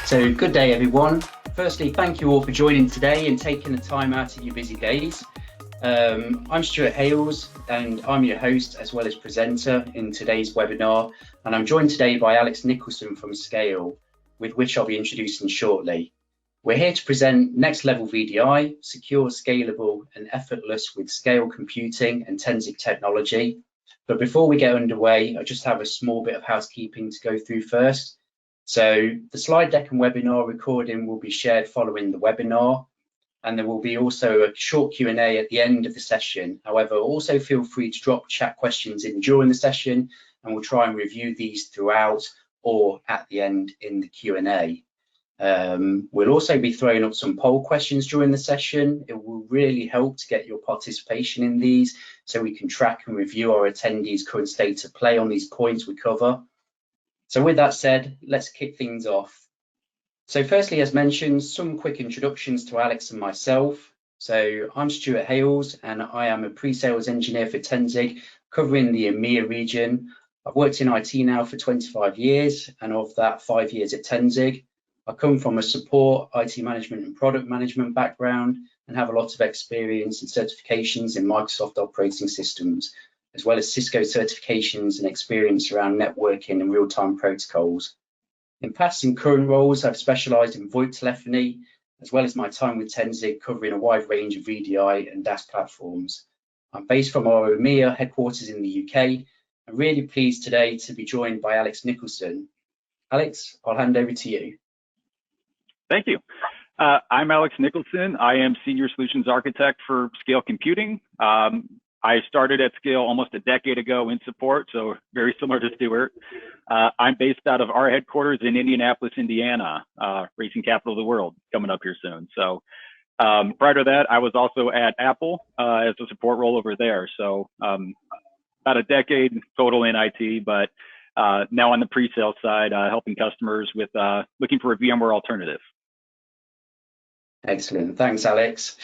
So good day, everyone. Firstly, thank you all for joining today and taking the time out of your busy days. I'm Stuart Hales and I'm your host as well as presenter in today's webinar. And I'm joined today by Alex Nicholson from Scale, with which I'll be introducing shortly. We're here to present next level VDI, secure, scalable and effortless with scale computing and Tenzig technology. But before we get underway, I just have a small bit of housekeeping to go through first. So the slide deck and webinar recording will be shared following the webinar, and there will be also a short Q&A at the end of the session. However, also feel free to drop chat questions in during the session, and we'll try and review these throughout or at the end in the Q&A. We'll also be throwing up some poll questions during the session. It will really help to get your participation in these so we can track and review our attendees' current state of play on these points we cover. So with that said, let's kick things off. So firstly, as mentioned, some quick introductions to Alex and myself. So I'm Stuart Hales and I am a pre-sales engineer for Tenzig, covering the EMEA region. I've worked in IT now for 25 years, and of that 5 years at Tenzig. I come from a support, IT management and product management background and have a lot of experience and certifications in Microsoft operating systems, as well as Cisco certifications and experience around networking and real-time protocols. In past and current roles, I've specialised in VoIP telephony, as well as my time with Tenzig covering a wide range of VDI and DAS platforms. I'm based from our EMEA headquarters in the UK. I'm really pleased today to be joined by Alex Nicholson. Alex, I'll hand over to you. Thank you. I'm Alex Nicholson. I am Senior Solutions Architect for Scale Computing. I started at Scale almost a decade ago in support, so very similar to Stuart. I'm based out of our headquarters in Indianapolis, Indiana, racing capital of the world, coming up here soon. So prior to that, I was also at Apple as a support role over there. So about a decade total in IT, but now on the pre-sale side, helping customers with looking for a VMware alternative. Excellent, thanks, Alex.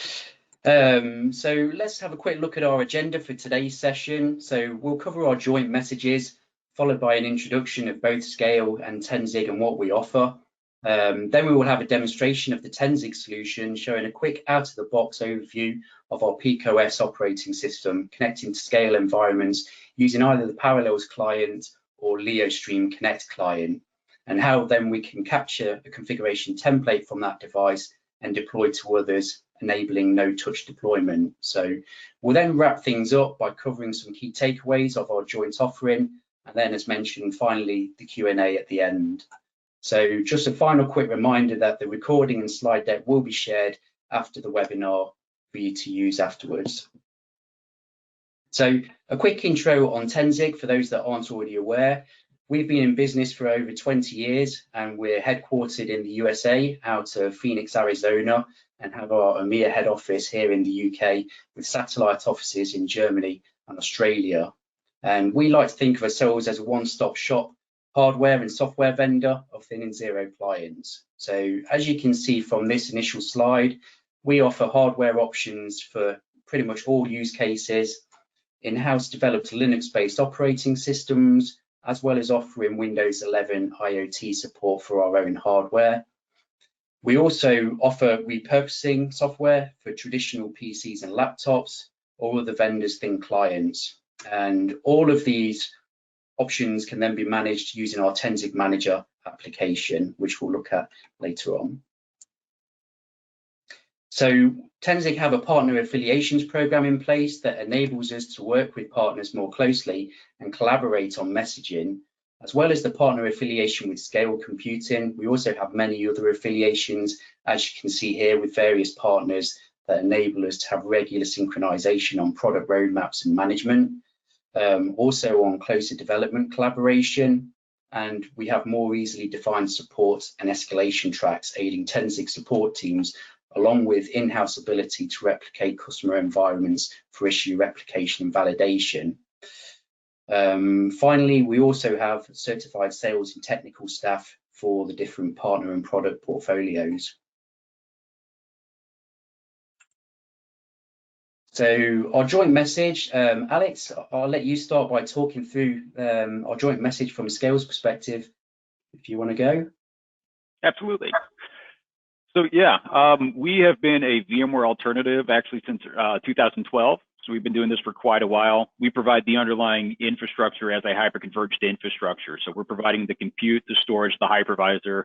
So let's have a quick look at our agenda for today's session. So we'll cover our joint messages, followed by an introduction of both Scale and Tenzig and what we offer. Then we will have a demonstration of the Tenzig solution, showing a quick out-of-the-box overview of our PeakOS operating system, connecting to Scale environments using either the Parallels client or Leostream Connect client, and how then we can capture a configuration template from that device and deploy to others, enabling no-touch deployment. So we'll then wrap things up by covering some key takeaways of our joint offering, and then, as mentioned, finally the Q&A at the end. So just a final quick reminder that the recording and slide deck will be shared after the webinar for you to use afterwards. So a quick intro on Tenzig for those that aren't already aware. We've been in business for over 20 years and we're headquartered in the USA out of Phoenix, Arizona, and have our EMEA head office here in the UK with satellite offices in Germany and Australia. And we like to think of ourselves as a one-stop shop hardware and software vendor of thin and zero clients. So as you can see from this initial slide, we offer hardware options for pretty much all use cases, in-house developed Linux-based operating systems, as well as offering Windows 11 IoT support for our own hardware. We also offer repurposing software for traditional PCs and laptops or other vendors' thin clients. And all of these options can then be managed using our Tenzig Manager application, which we'll look at later on. So Tenzig have a partner affiliations program in place that enables us to work with partners more closely and collaborate on messaging, as well as the partner affiliation with Scale Computing. We also have many other affiliations, as you can see here, with various partners that enable us to have regular synchronization on product roadmaps and management, also on closer development collaboration, and we have more easily defined support and escalation tracks aiding Tenzig support teams, along with in-house ability to replicate customer environments for issue replication and validation. Finally, we also have certified sales and technical staff for the different partner and product portfolios. So our joint message, Alex, I'll let you start by talking through our joint message from a Scale's perspective, if you want to go. Absolutely. So yeah, we have been a VMware alternative actually since 2012. So we've been doing this for quite a while. We provide the underlying infrastructure as a hyperconverged infrastructure. So we're providing the compute, the storage, the hypervisor,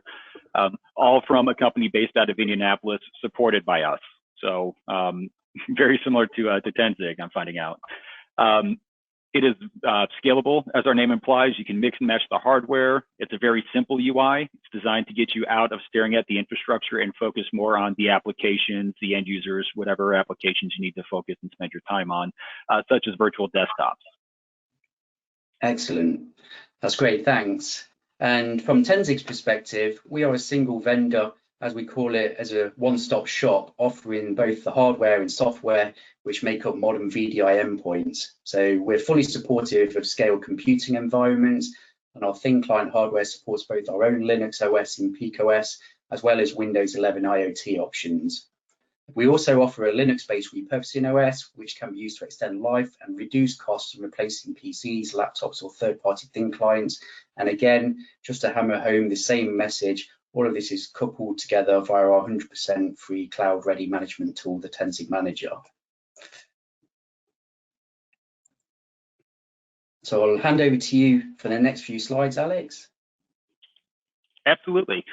all from a company based out of Indianapolis, supported by us. So very similar to Tenzing, I'm finding out. It is scalable, as our name implies. You can mix and match the hardware. It's a very simple UI. It's designed to get you out of staring at the infrastructure and focus more on the applications, the end users, whatever applications you need to focus and spend your time on, such as virtual desktops. Excellent. That's great, thanks. And from Tenzing's perspective, we are a single vendor, as we call it, as a one-stop shop, offering both the hardware and software which make up modern VDI endpoints. So we're fully supportive of scale computing environments, and our thin client hardware supports both our own Linux OS and PeakOS, as well as Windows 11 IoT options. We also offer a Linux-based repurposing OS, which can be used to extend life and reduce costs from replacing PCs, laptops, or third-party thin clients. And again, just to hammer home the same message, all of this is coupled together via our 100% free cloud-ready management tool, the Tenzing Manager. So I'll hand over to you for the next few slides, Alex. Absolutely.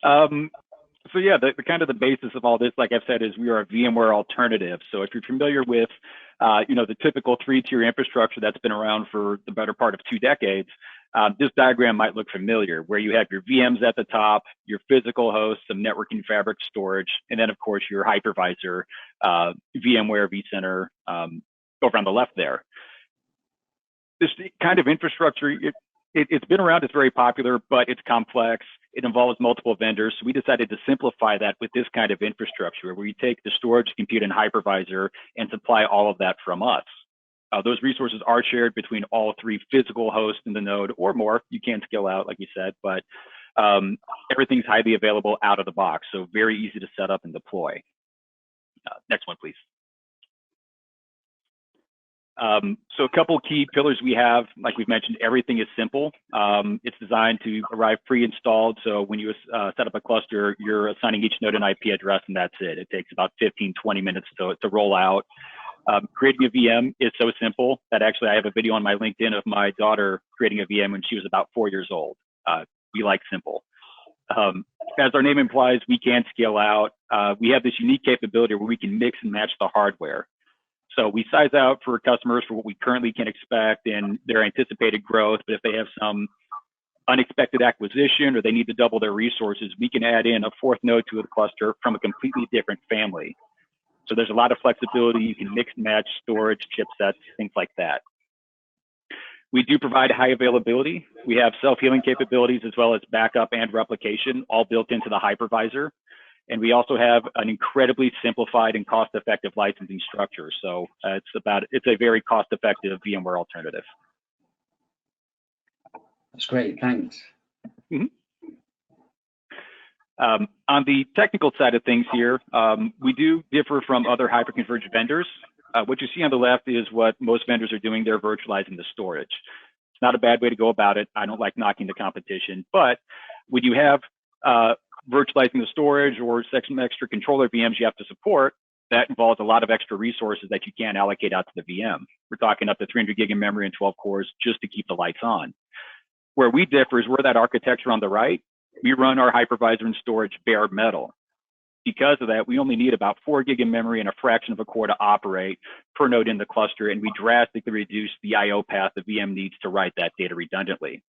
So yeah, the kind of the basis of all this, like I've said, is we are a VMware alternative. So if you're familiar with, the typical three-tier infrastructure that's been around for the better part of 2 decades, this diagram might look familiar, where you have your VMs at the top, your physical hosts, some networking fabric storage, and then of course your hypervisor, VMware, vCenter, over on the left there. This kind of infrastructure, it's been around, it's very popular, but it's complex. It involves multiple vendors. So we decided to simplify that with this kind of infrastructure, where you take the storage, compute, and hypervisor and supply all of that from us. Those resources are shared between all 3 physical hosts in the node or more. You can scale out, like you said, but everything's highly available out of the box. So very easy to set up and deploy. Next one, please. So a couple key pillars we have, like we've mentioned, everything is simple. It's designed to arrive pre-installed. So when you set up a cluster, you're assigning each node an IP address, and that's it. It takes about 15, 20 minutes to roll out. Creating a VM is so simple that actually I have a video on my LinkedIn of my daughter creating a VM when she was about 4 years old. We like simple. As our name implies, we can scale out. We have this unique capability where we can mix and match the hardware. So we size out for customers for what we currently can expect and their anticipated growth. But if they have some unexpected acquisition or they need to double their resources, we can add in a 4th node to a cluster from a completely different family. So there's a lot of flexibility. You can mix and match storage, chipsets, things like that. We do provide high availability. We have self-healing capabilities as well as backup and replication, all built into the hypervisor. And we also have an incredibly simplified and cost-effective licensing structure. So it's a very cost-effective VMware alternative. That's great, thanks. Mm-hmm. On the technical side of things here, we do differ from other hyperconverged vendors. What you see on the left is what most vendors are doing. They're virtualizing the storage. It's not a bad way to go about it. I don't like knocking the competition, but when you have virtualizing the storage or some extra controller VMs you have to support, that involves a lot of extra resources that you can't allocate out to the VM. We're talking up to 300 gig in memory and 12 cores just to keep the lights on. Where we differ is we're that architecture on the right. We run our hypervisor and storage bare metal. Because of that, we only need about 4 gig in memory and a fraction of a core to operate per node in the cluster, and we drastically reduce the IO path the VM needs to write that data redundantly.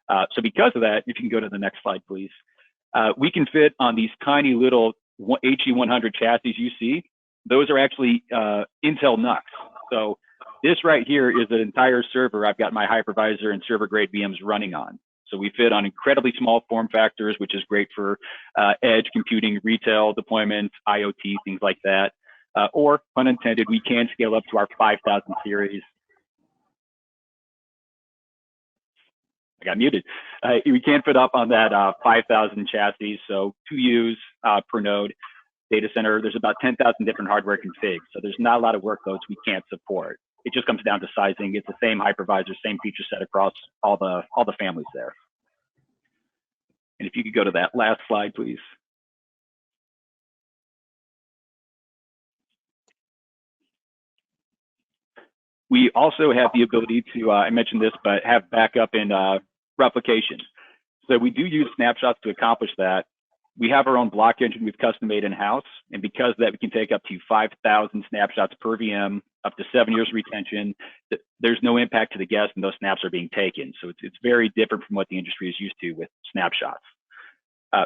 So because of that, if you can go to the next slide, please. We can fit on these tiny little HE100 chassis you see. Those are actually Intel NUCs. So this right here is an entire server I've got my hypervisor and server grade VMs running on. So we fit on incredibly small form factors, which is great for edge computing, retail deployments, IoT, things like that. Or, pun intended, we can scale up to our 5000 series. I got muted. We can fit up on that 5,000 chassis, so 2 U's per node. Data center, there's about 10,000 different hardware configs, so there's not a lot of workloads we can't support. It just comes down to sizing. It's the same hypervisor, same feature set across all the families there. And if you could go to that last slide, please. We also have the ability to, I mentioned this, but have backup and replication. So we do use snapshots to accomplish that. We have our own block engine we've custom made in-house, and because of that, we can take up to 5,000 snapshots per VM, up to 7 years retention. There's no impact to the guest, and those snaps are being taken. So it's very different from what the industry is used to with snapshots.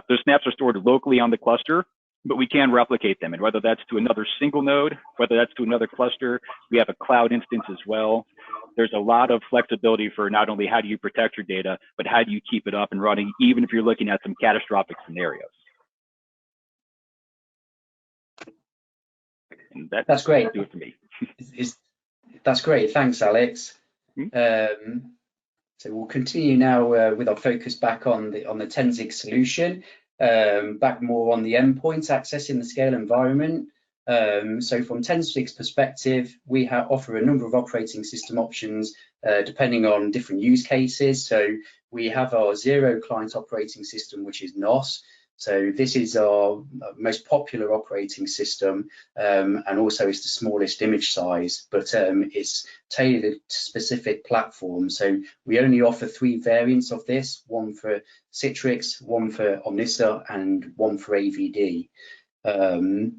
Those snaps are stored locally on the cluster, but we can replicate them. And whether that's to another single node, whether that's to another cluster, we have a cloud instance as well. There's a lot of flexibility for not only how do you protect your data, but how do you keep it up and running, even if you're looking at some catastrophic scenarios. And that's great. Do it for me. That's great. Thanks, Alex. So we'll continue now with our focus back on the Tenzig solution, back more on the endpoint access in the scale environment. So from Tenzig's perspective, we offer a number of operating system options depending on different use cases. So we have our zero client operating system, which is NOS. So this is our most popular operating system, and also it's the smallest image size, but it's tailored to specific platforms. So we only offer 3 variants of this, one for Citrix, one for Omnissa, and one for AVD. After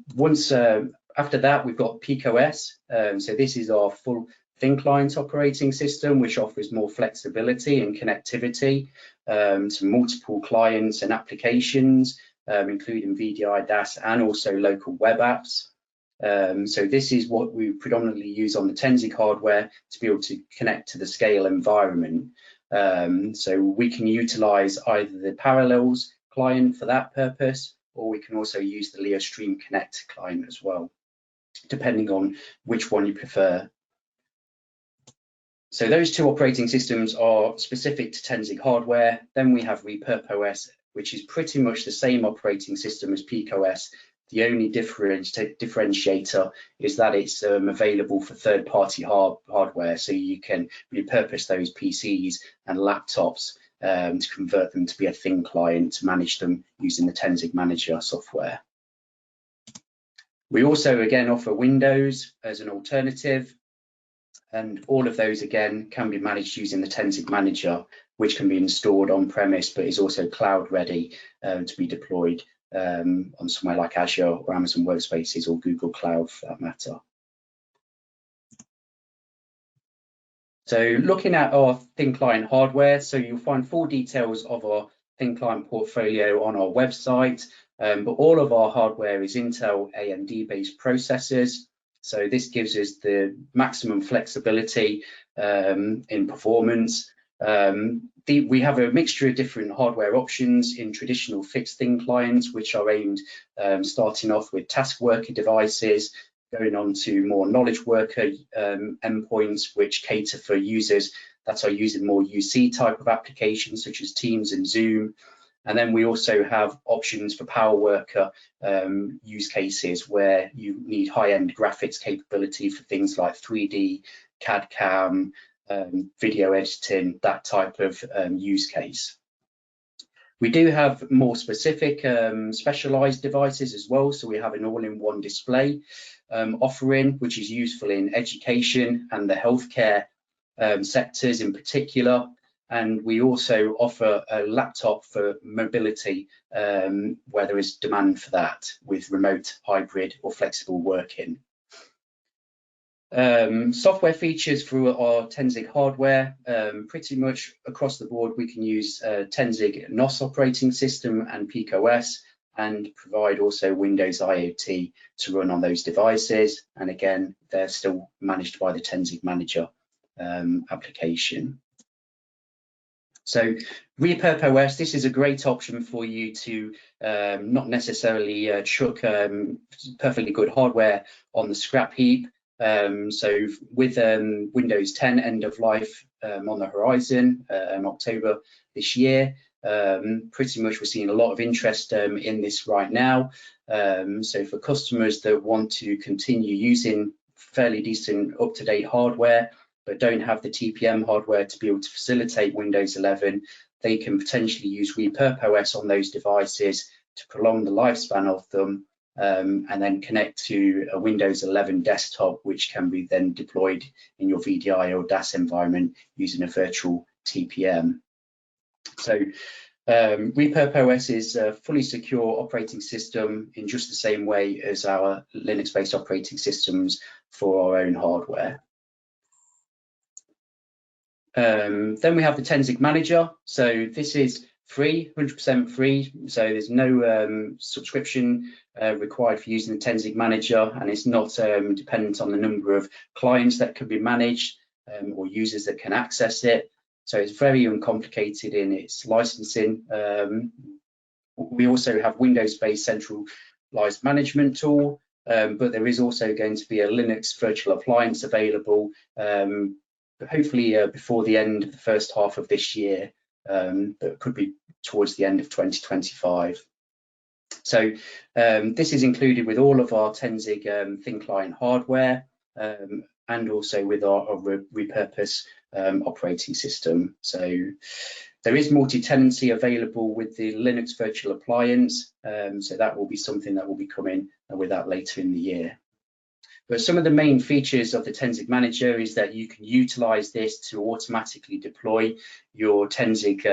that, we've got PeakOS. So this is our full thin client operating system, which offers more flexibility and connectivity to multiple clients and applications, including VDI, DAS, and also local web apps. So this is what we predominantly use on the Tenzig hardware to be able to connect to the scale environment. So we can utilize either the Parallels client for that purpose, or we can also use the Leostream Connect client as well, depending on which one you prefer. So those 2 operating systems are specific to Tenzig hardware. Then we have RepurpOS, which is pretty much the same operating system as PeakOS. The only differentiator is that it's available for third-party hardware, so you can repurpose those PCs and laptops to convert them to be a thin client to manage them using the Tenzig Manager software. We also, again, offer Windows as an alternative. And all of those, again, can be managed using the Tenzig Manager, which can be installed on-premise, but is also cloud-ready to be deployed on somewhere like Azure or Amazon Workspaces or Google Cloud for that matter. So looking at our thin client hardware, so you'll find full details of our thin client portfolio on our website, but all of our hardware is Intel AMD-based processors. So this gives us the maximum flexibility in performance. We have a mixture of different hardware options in traditional fixed thin clients, which are aimed starting off with task worker devices, going on to more knowledge worker endpoints, which cater for users that are using more UC type of applications, such as Teams and Zoom. And then we also have options for power worker use cases where you need high-end graphics capability for things like 3D, CAD/CAM, video editing, that type of use case. We do have more specific specialized devices as well. So we have an all-in-one display offering, which is useful in education and the healthcare sectors in particular. And we also offer a laptop for mobility where there is demand for that with remote, hybrid or flexible working. Software features for our Tenzig hardware, pretty much across the board, we can use Tenzig NOS operating system and PeakOS and provide also Windows IoT to run on those devices. And again, they're still managed by the Tenzig Manager application. So RepurpOS, this is a great option for you to not necessarily chuck perfectly good hardware on the scrap heap. So with Windows 10 end of life on the horizon in October this year, pretty much we're seeing a lot of interest in this right now. So for customers that want to continue using fairly decent up-to-date hardware, but don't have the TPM hardware to be able to facilitate Windows 11, they can potentially use repurpose on those devices to prolong the lifespan of them, and then connect to a Windows 11 desktop, which can be then deployed in your VDI or DAS environment using a virtual TPM. So repurpose is a fully secure operating system in just the same way as our Linux-based operating systems for our own hardware. Then we have the Tenzig Manager. So this is free, 100% free. So there's no subscription required for using the Tenzig Manager, and it's not dependent on the number of clients that can be managed or users that can access it. So it's very uncomplicated in its licensing. We also have Windows-based centralized management tool, but there is also going to be a Linux virtual appliance available, hopefully before the end of the first half of this year, but could be towards the end of 2025. So this is included with all of our Tenzig thin client hardware, and also with our repurpose operating system. So there is multi-tenancy available with the Linux virtual appliance, so that will be something that will be coming with that later in the year. But some of the main features of the Tenzig Manager is that you can utilize this to automatically deploy your Tenzig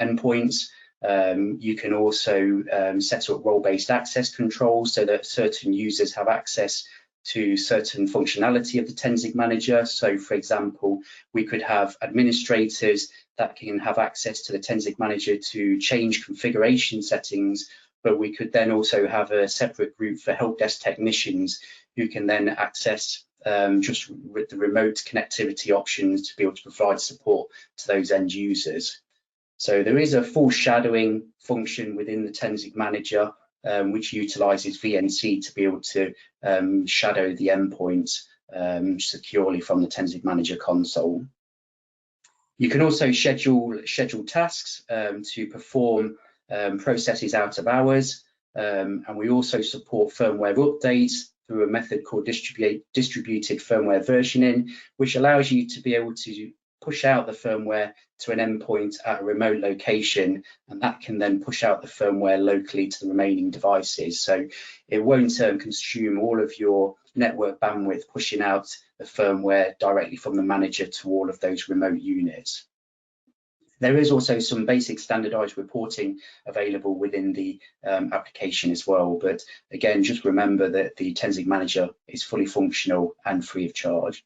endpoints. You can also set up role-based access controls so that certain users have access to certain functionality of the Tenzig Manager. So for example, we could have administrators that can have access to the Tenzig Manager to change configuration settings, but we could then also have a separate group for help desk technicians who can then access just with the remote connectivity options to be able to provide support to those end users. So there is a foreshadowing function within the Tenzig Manager, which utilizes VNC to be able to shadow the endpoints securely from the Tenzig Manager console. You can also schedule tasks to perform processes out of hours, and we also support firmware updates through a method called distributed firmware versioning, which allows you to be able to push out the firmware to an endpoint at a remote location, and that can then push out the firmware locally to the remaining devices. So it won't consume all of your network bandwidth pushing out the firmware directly from the manager to all of those remote units. There is also some basic standardized reporting available within the application as well. But again, just remember that the Tenzig Manager is fully functional and free of charge.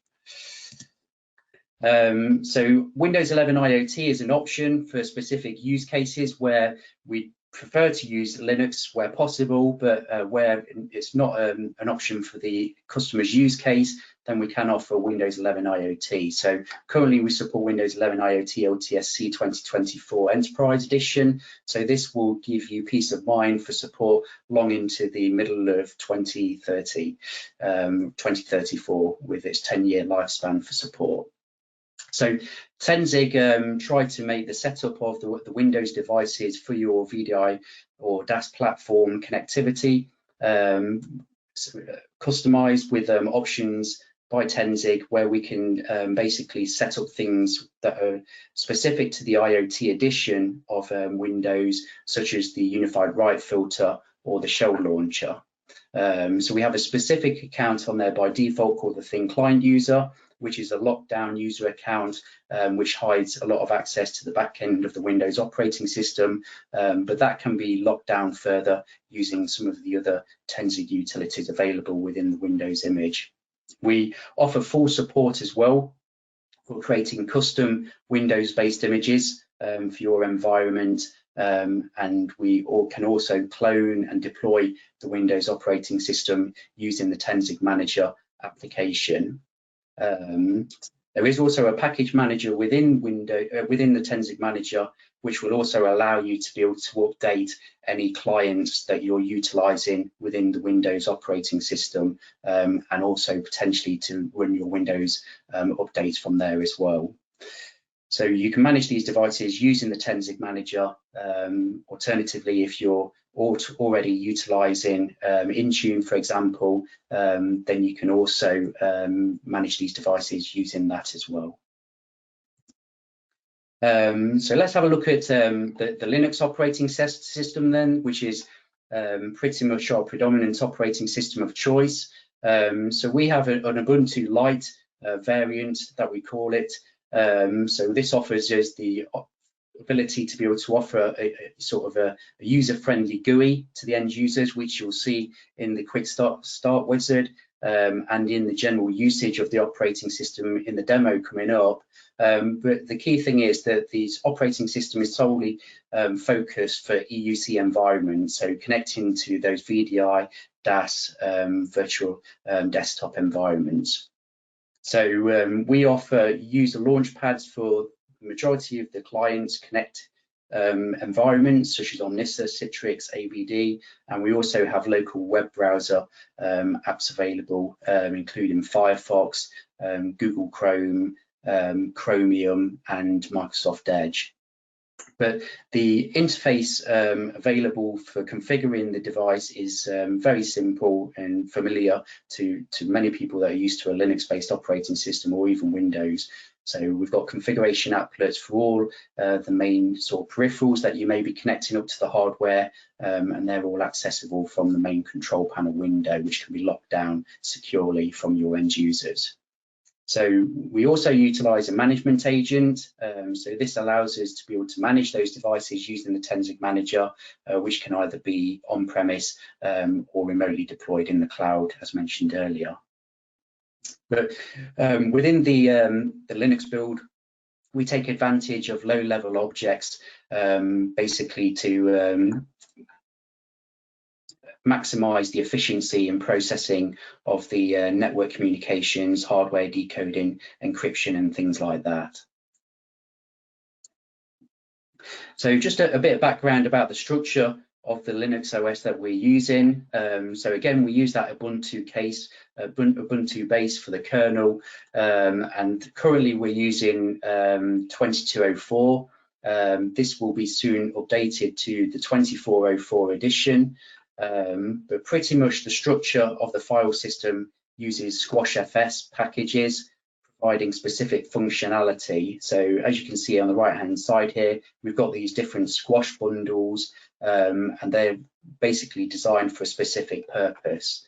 So Windows 11 IoT is an option for specific use cases where we prefer to use Linux where possible, but where it's not an option for the customer's use case, then we can offer Windows 11 IoT. So currently we support Windows 11 IoT LTSC 2024 Enterprise Edition. So this will give you peace of mind for support long into the middle of 2034 with its 10-year lifespan for support. So Tenzig tried to make the setup of the Windows devices for your VDI or DAS platform connectivity customized with options by Tenzig, where we can basically set up things that are specific to the IoT edition of Windows, such as the unified write filter or the shell launcher. So we have a specific account on there by default called the thin client user, which is a lockdown user account, which hides a lot of access to the back end of the Windows operating system, but that can be locked down further using some of the other Tenzig utilities available within the Windows image. We offer full support as well for creating custom Windows-based images for your environment, and we can also clone and deploy the Windows operating system using the Tenzig Manager application. There is also a package manager within the Tenzig Manager, which will also allow you to be able to update any clients that you're utilizing within the Windows operating system, and also potentially to run your Windows updates from there as well. So you can manage these devices using the Tenzig Manager. Alternatively, if you're already utilizing Intune, for example, then you can also manage these devices using that as well. So let's have a look at the Linux operating system then, which is pretty much our predominant operating system of choice. So we have an Ubuntu Lite variant that we call it. So this offers us the ability to be able to offer a sort of a user-friendly GUI to the end users, which you'll see in the quick start wizard and in the general usage of the operating system in the demo coming up. But the key thing is that this operating system is solely focused for EUC environments, so connecting to those VDI, DAS, virtual desktop environments. So we offer user launchpads for the majority of the clients Connect environments, such as Omnissa, Citrix, ABD, and we also have local web browser apps available, including Firefox, Google Chrome, Chromium, and Microsoft Edge. But the interface available for configuring the device is very simple and familiar to many people that are used to a Linux-based operating system or even Windows. So we've got configuration applets for all the main sort of peripherals that you may be connecting up to the hardware, and they're all accessible from the main control panel window, which can be locked down securely from your end users. So we also utilize a management agent. So this allows us to be able to manage those devices using the Tenzig Manager, which can either be on-premise or remotely deployed in the cloud, as mentioned earlier. But within the Linux build, we take advantage of low-level objects, basically to maximize the efficiency and processing of the network communications, hardware decoding, encryption, and things like that. So just a bit of background about the structure of the Linux OS that we're using. So again, we use that Ubuntu base for the kernel, and currently we're using 2204. This will be soon updated to the 2404 edition. But pretty much the structure of the file system uses squashfs packages, providing specific functionality. So as you can see on the right hand side here, we've got these different squash bundles, and they're basically designed for a specific purpose.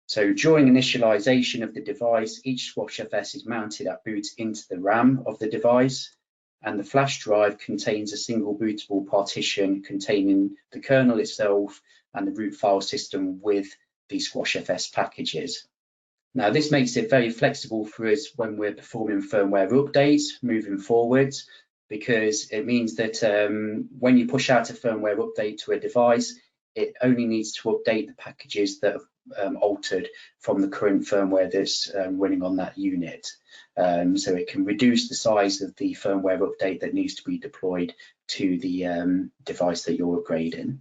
So during initialization of the device, each squashfs is mounted at boot into the RAM of the device, and the flash drive contains a single bootable partition containing the kernel itself and the root file system with these squashfs packages. Now, this makes it very flexible for us when we're performing firmware updates moving forwards, because it means that when you push out a firmware update to a device, it only needs to update the packages that have altered from the current firmware that's running on that unit. So it can reduce the size of the firmware update that needs to be deployed to the device that you're upgrading.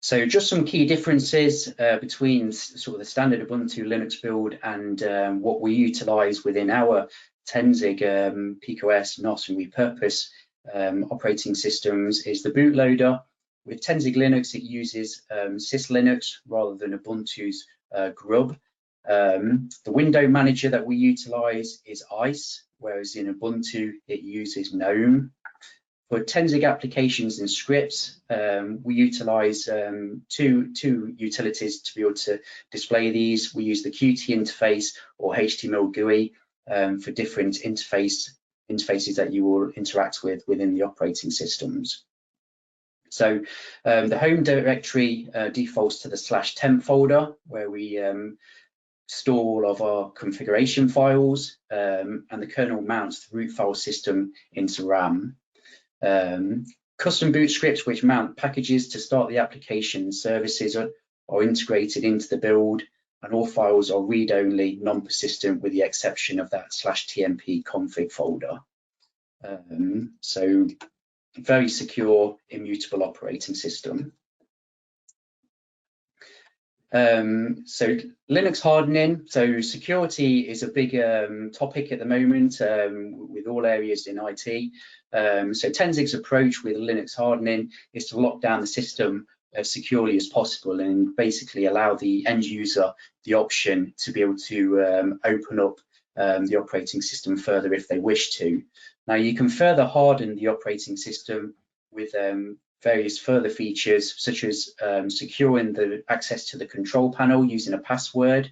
So just some key differences between sort of the standard Ubuntu Linux build and what we utilize within our Tenzig PicoS, NOS and repurpose operating systems is the bootloader. With Tenzig Linux, it uses syslinux rather than Ubuntu's grub. The window manager that we utilize is ICE, whereas in Ubuntu it uses GNOME. For Tenzig applications and scripts, we utilize two utilities to be able to display these. We use the Qt interface or HTML GUI for different interfaces that you will interact with within the operating systems. So the home directory defaults to the /temp folder, where we store all of our configuration files, and the kernel mounts the root file system into RAM. Custom boot scripts which mount packages to start the application services are integrated into the build, and all files are read-only, non-persistent, with the exception of that /tmp config folder. So very secure, immutable operating system. So Linux hardening. So security is a big topic at the moment with all areas in IT. So Tenzig's approach with Linux hardening is to lock down the system as securely as possible and basically allow the end user the option to be able to open up the operating system further if they wish to. Now, you can further harden the operating system with various further features, such as securing the access to the control panel using a password.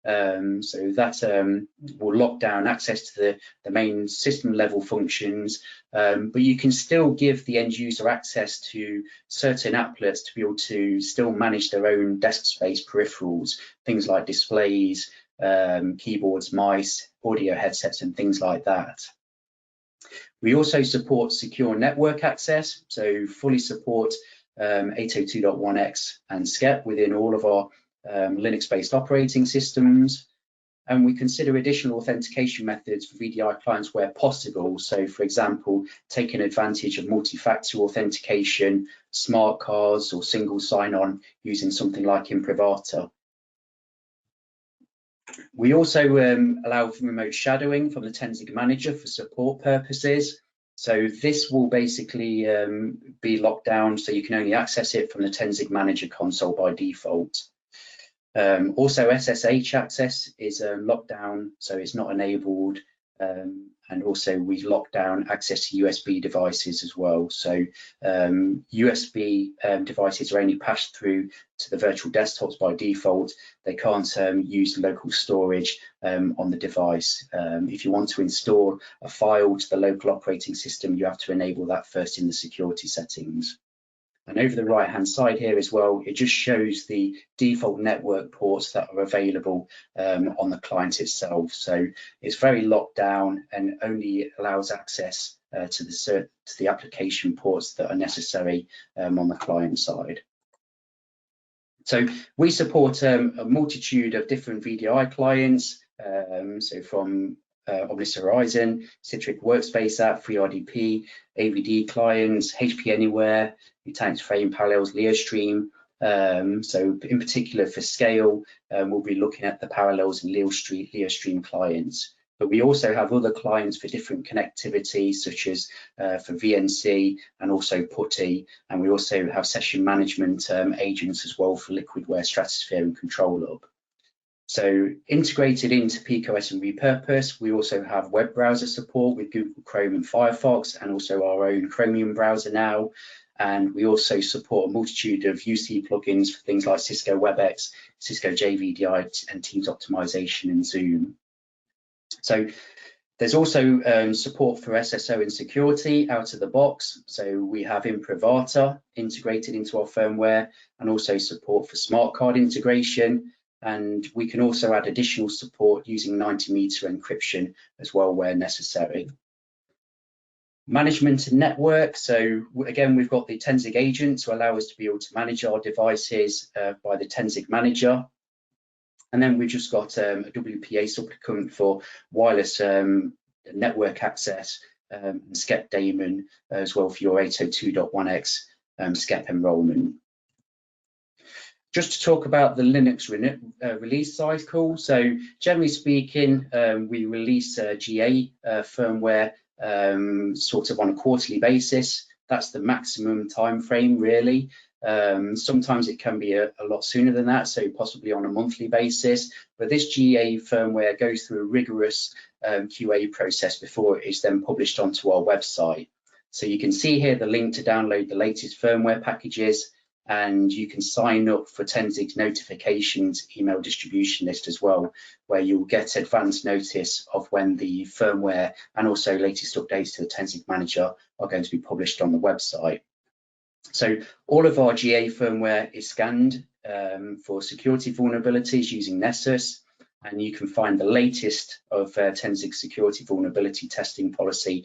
So that will lock down access to the main system level functions, but you can still give the end user access to certain applets to be able to still manage their own desk space peripherals, things like displays, keyboards, mice, audio headsets, and things like that. We also support secure network access, so fully support 802.1x and SCEP within all of our Linux-based operating systems. And we consider additional authentication methods for VDI clients where possible. So, for example, taking advantage of multi-factor authentication, smart cards, or single sign-on using something like Imprivata. We also allow for remote shadowing from the Tenzing manager for support purposes. So this will basically be locked down, so you can only access it from the Tenzing manager console by default. Also, SSH access is locked down, so it's not enabled. And also we lock down access to USB devices as well. So USB devices are only passed through to the virtual desktops by default. They can't use local storage on the device. If you want to install a file to the local operating system, you have to enable that first in the security settings. And over the right hand side here as well, it just shows the default network ports that are available on the client itself. So it's very locked down and only allows access to the application ports that are necessary on the client side. So we support a multitude of different VDI clients, so from Omnis Horizon, Citrix Workspace app, FreeRDP, AVD clients, HP Anywhere, Nutanix Frame Parallels, Leostream. So in particular for scale, we'll be looking at the Parallels and Leostream clients. But we also have other clients for different connectivity, such as for VNC and also PuTTY. And we also have session management agents as well for Liquidware, Stratosphere, and Control Hub. So integrated into PCOS and Repurpose, we also have web browser support with Google Chrome and Firefox, and also our own Chromium browser now. And we also support a multitude of UC plugins for things like Cisco WebEx, Cisco JVDI, and Teams Optimization and Zoom. So there's also support for SSO and security out of the box. So we have Imprivata integrated into our firmware, and also support for smart card integration. And we can also add additional support using 90-meter encryption as well where necessary. Management and network. So again, we've got the Tenzing agent to allow us to be able to manage our devices by the Tenzing manager. And then we've just got a WPA supplicant for wireless network access, and SCEP daemon as well for your 802.1x SCEP enrollment. Just to talk about the Linux release cycle. So generally speaking, we release GA firmware sort of on a quarterly basis. That's the maximum time frame really. Sometimes it can be a lot sooner than that, so possibly on a monthly basis. But this GA firmware goes through a rigorous QA process before it is then published onto our website. So you can see here the link to download the latest firmware packages, and you can sign up for Tenzing's notifications email distribution list as well, where you'll get advance notice of when the firmware and also latest updates to the Tenzing manager are going to be published on the website. So all of our GA firmware is scanned for security vulnerabilities using Nessus, and you can find the latest of Tenzing security vulnerability testing policy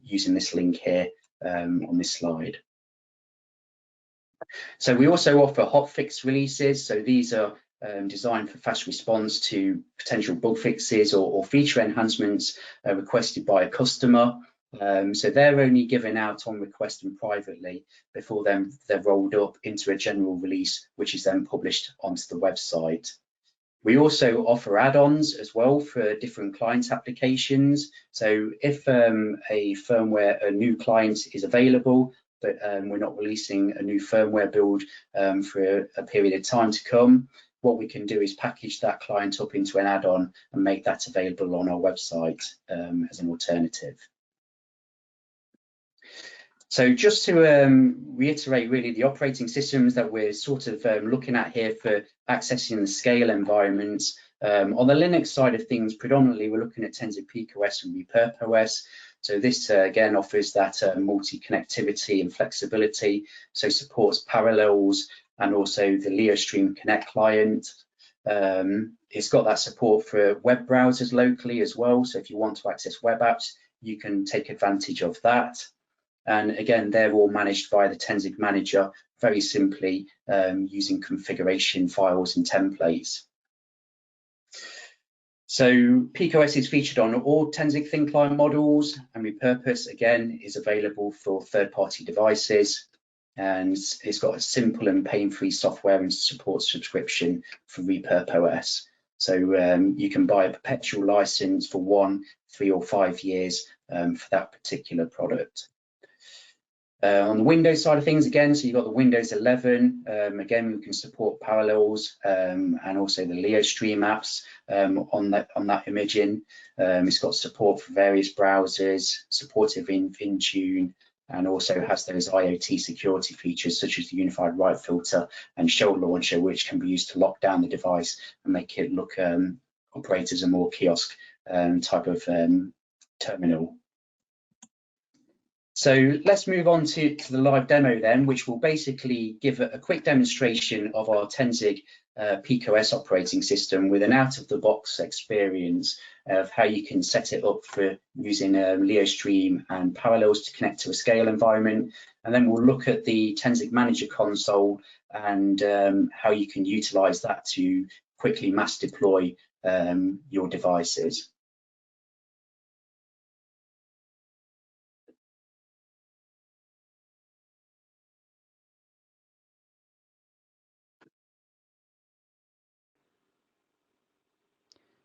using this link here on this slide. So we also offer hotfix releases. So these are designed for fast response to potential bug fixes or feature enhancements requested by a customer. So they're only given out on request and privately before then they're rolled up into a general release, which is then published onto the website. We also offer add-ons as well for different client applications. So if a new client is available, but we're not releasing a new firmware build for a period of time to come, what we can do is package that client up into an add-on and make that available on our website as an alternative. So just to reiterate really the operating systems that we're sort of looking at here for accessing the scale environments. On the Linux side of things, predominantly we're looking at Tenzing PeakOS and repurpOS. So this again offers that multi-connectivity and flexibility, so supports Parallels and also the Leostream Connect client. It's got that support for web browsers locally as well, so if you want to access web apps, you can take advantage of that. And again, they're all managed by the Tenzing manager, very simply using configuration files and templates. So PeakOS is featured on all Tenzing thin client models, and repurpose again is available for third-party devices. And it's got a simple and pain-free software and support subscription for repurpOS. So you can buy a perpetual license for 1, 3 or 5 years for that particular product. On the Windows side of things, again, so you've got the Windows 11. Again, we can support Parallels and also the Leostream apps on that imaging. It's got support for various browsers, supportive in Intune, and also has those IoT security features such as the unified write filter and shell launcher, which can be used to lock down the device and make it look operate as a more kiosk type of terminal. So let's move on to the live demo then, which will basically give a quick demonstration of our Tenzing PeakOS operating system with an out-of-the-box experience of how you can set it up for using Leostream and Parallels to connect to a scale environment. And then we'll look at the Tenzing Manager console and how you can utilize that to quickly mass deploy your devices.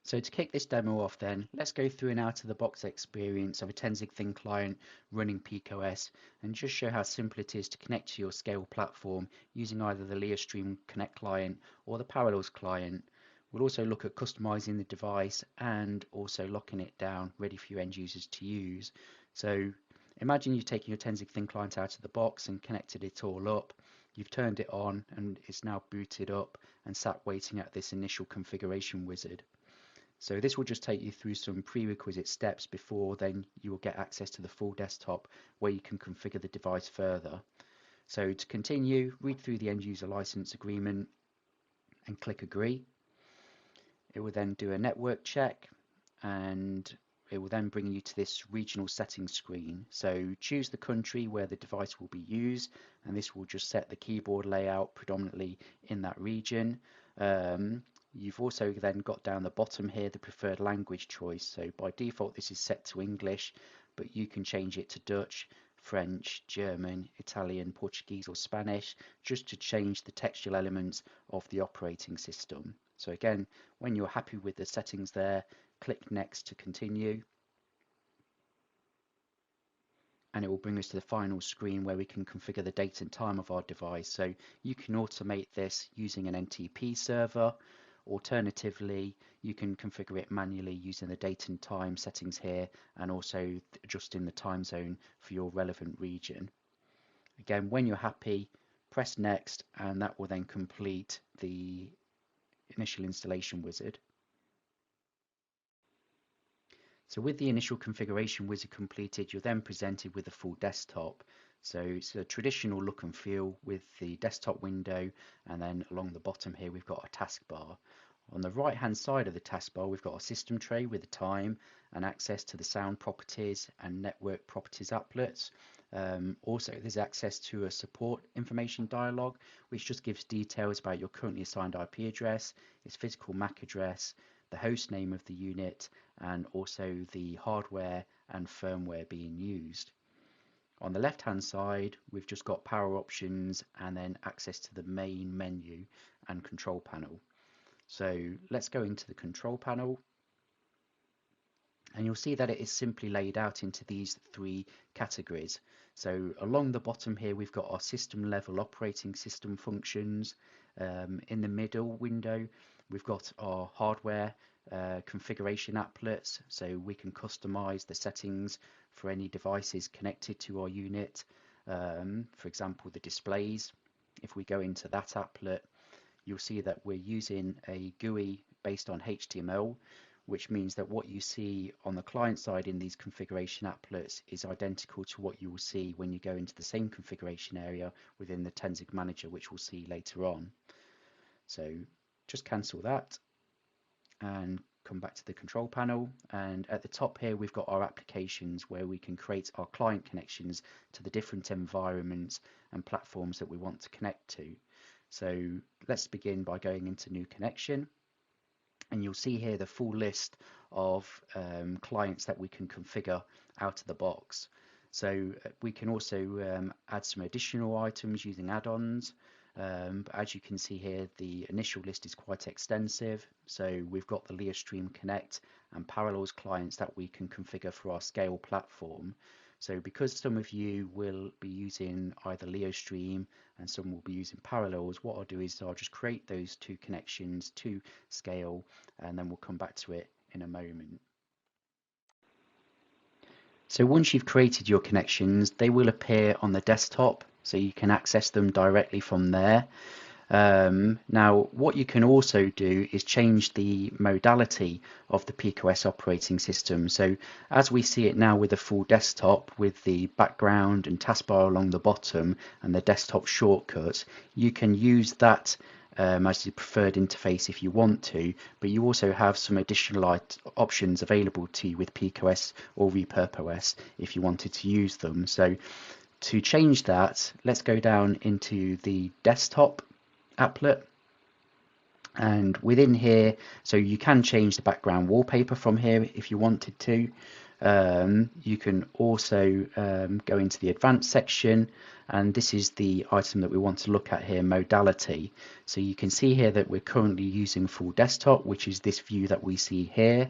So to kick this demo off then, let's go through an out-of-the-box experience of a Tenzing thin client running PeakOS and just show how simple it is to connect to your scale platform using either the Leostream Connect client or the Parallels client. We'll also look at customizing the device and also locking it down ready for your end users to use. So imagine you're taking your Tenzing thin client out of the box and connected it all up. You've turned it on and it's now booted up and sat waiting at this initial configuration wizard. So this will just take you through some prerequisite steps before then you will get access to the full desktop where you can configure the device further. So to continue, read through the end user license agreement and click agree. It will then do a network check and it will then bring you to this regional settings screen. So choose the country where the device will be used, and this will just set the keyboard layout predominantly in that region. You've also then got down the bottom here the preferred language choice. So by default this is set to English, but you can change it to Dutch, French, German, Italian, Portuguese or Spanish, just to change the textual elements of the operating system. So again, when you're happy with the settings there, click next to continue. And it will bring us to the final screen where we can configure the date and time of our device. So you can automate this using an NTP server. Alternatively, you can configure it manually using the date and time settings here and also adjusting the time zone for your relevant region. Again, when you're happy, press next and that will then complete the initial installation wizard. So with the initial configuration wizard completed, you're then presented with a full desktop. So it's a traditional look and feel with the desktop window, and then along the bottom here we've got a taskbar. On the right hand side of the taskbar we've got a system tray with the time and access to the sound properties and network properties applets. Also there's access to a support information dialog which just gives details about your currently assigned IP address, its physical MAC address, the host name of the unit, and also the hardware and firmware being used. On the left hand side we've just got power options and then access to the main menu and control panel. So let's go into the control panel and you'll see that it is simply laid out into these 3 categories. So along the bottom here we've got our system level operating system functions, In the middle window, we've got our hardware configuration applets, so we can customize the settings for any devices connected to our unit. For example, the displays. If we go into that applet, you'll see that we're using a GUI based on HTML, which means that what you see on the client side in these configuration applets is identical to what you will see when you go into the same configuration area within the Tenzing Manager, which we'll see later on. So just cancel that and come back to the control panel, and at the top here we've got our applications where we can create our client connections to the different environments and platforms that we want to connect to. So let's begin by going into new connection, and you'll see here the full list of clients that we can configure out of the box. So we can also add some additional items using add-ons. But as you can see here, the initial list is quite extensive. So we've got the Leostream Connect and Parallels clients that we can configure for our Scale platform. So because some of you will be using either Leostream and some will be using Parallels, what I'll do is I'll just create those two connections to Scale, and then we'll come back to it in a moment. So once you've created your connections, they will appear on the desktop, so you can access them directly from there. Now, what you can also do is change the modality of the PeakOS operating system. So as we see it now with the full desktop, with the background and taskbar along the bottom and the desktop shortcuts, you can use that as your preferred interface if you want to, but you also have some additional options available to you with PeakOS or RepurpOS if you wanted to use them. So to change that, let's go down into the desktop applet, and within here, so you can change the background wallpaper from here if you wanted to. You can also go into the advanced section, and this is the item that we want to look at here, modality. So you can see here that we're currently using full desktop, which is this view that we see here.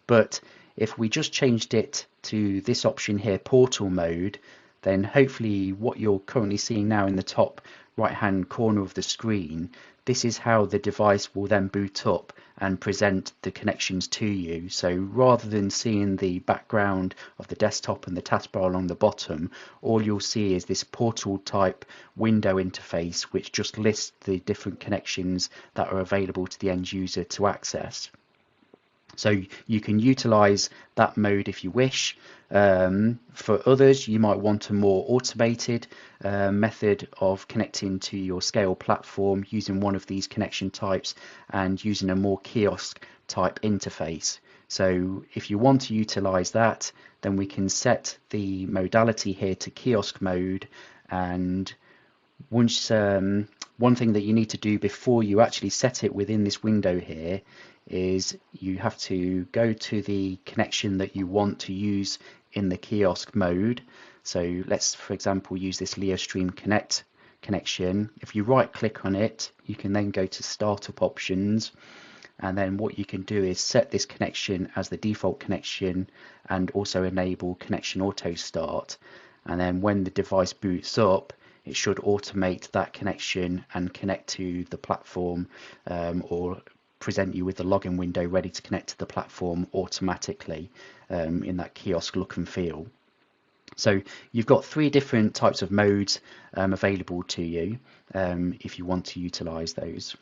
But if we just changed it to this option here, portal mode, then hopefully what you're currently seeing now in the top right hand corner of the screen, this is how the device will then boot up and present the connections to you. So rather than seeing the background of the desktop and the taskbar along the bottom, all you'll see is this portal type window interface which just lists the different connections that are available to the end user to access. So you can utilize that mode if you wish. For others, you might want a more automated method of connecting to your Scale platform using one of these connection types and using a more kiosk type interface. So if you want to utilize that, then we can set the modality here to kiosk mode, and once one thing that you need to do before you actually set it within this window here is you have to go to the connection that you want to use in the kiosk mode. So let's, for example, use this Leostream Connect connection. If you right click on it, you can then go to startup options, and then what you can do is set this connection as the default connection and also enable connection auto start, and then when the device boots up, it should automate that connection and connect to the platform, or present you with the login window ready to connect to the platform automatically in that kiosk look and feel. So you've got three different types of modes available to you if you want to utilize those.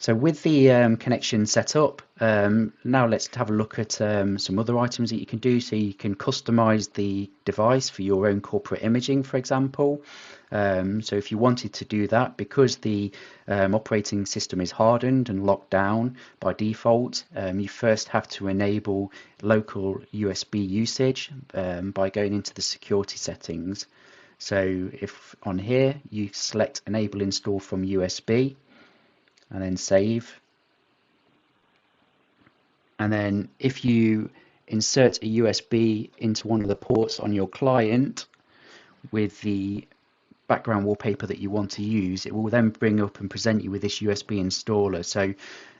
So with the connection set up, now let's have a look at some other items that you can do. So you can customize the device for your own corporate imaging, for example. So if you wanted to do that, because the operating system is hardened and locked down by default, you first have to enable local USB usage by going into the security settings. So if on here you select enable install from USB, and then save, and then if you insert a USB into one of the ports on your client with the background wallpaper that you want to use, it will then bring up and present you with this USB installer. So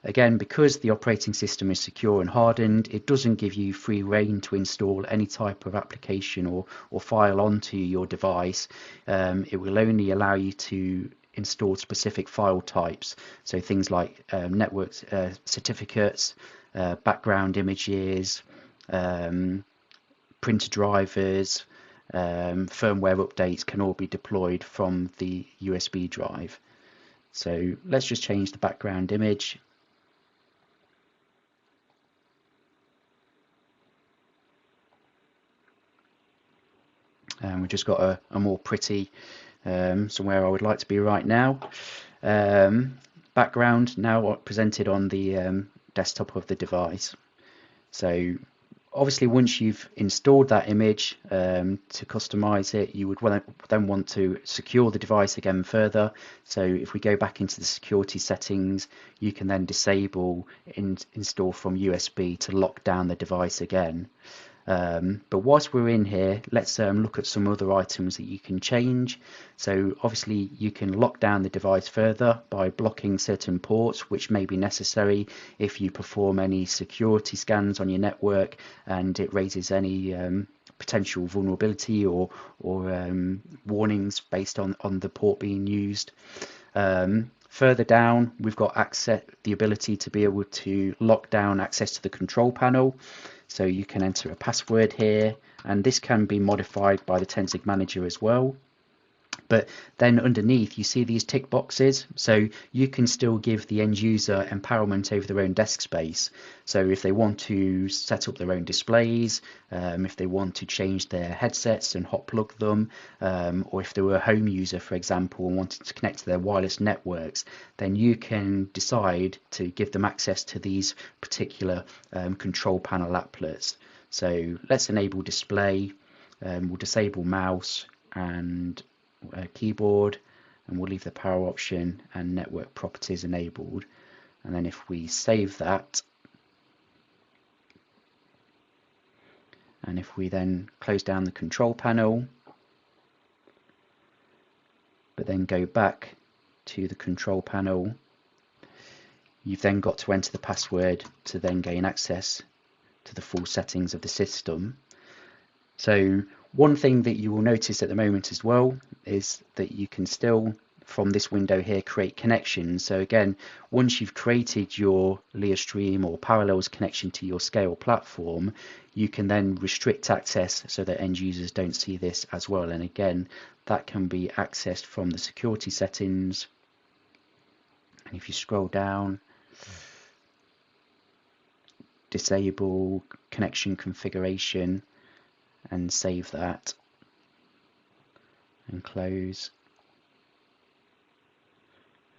again, because the operating system is secure and hardened, it doesn't give you free rein to install any type of application or file onto your device. It will only allow you to install specific file types, so things like network certificates, background images, printer drivers, firmware updates can all be deployed from the USB drive. So let's just change the background image. And we've just got a more pretty, somewhere I would like to be right now. Background now presented on the desktop of the device. So obviously once you've installed that image, to customize it, you would then want to secure the device again further. So if we go back into the security settings, you can then disable install from USB to lock down the device again. But whilst we're in here, let's look at some other items that you can change. So obviously you can lock down the device further by blocking certain ports which may be necessary if you perform any security scans on your network and it raises any potential vulnerability or warnings based on the port being used. Further down, we've got the ability to be able to lock down access to the control panel. So you can enter a password here, and this can be modified by the Tenzig manager as well. But then underneath you see these tick boxes, so you can still give the end user empowerment over their own desk space. So if they want to set up their own displays, if they want to change their headsets and hot plug them, or if they were a home user, for example, and wanted to connect to their wireless networks, then you can decide to give them access to these particular control panel applets. So let's enable display, we'll disable mouse and keyboard, and we'll leave the power option and network properties enabled. And then if we save that, and if we then close down the control panel, but then go back to the control panel, you've then got to enter the password to then gain access to the full settings of the system. So one thing that you will notice at the moment as well is that you can still, from this window here, create connections. So again, once you've created your Leostream or Parallels connection to your Scale platform, you can then restrict access so that end users don't see this as well. And again, that can be accessed from the security settings. And if you scroll down, disable connection configuration, and save that and close,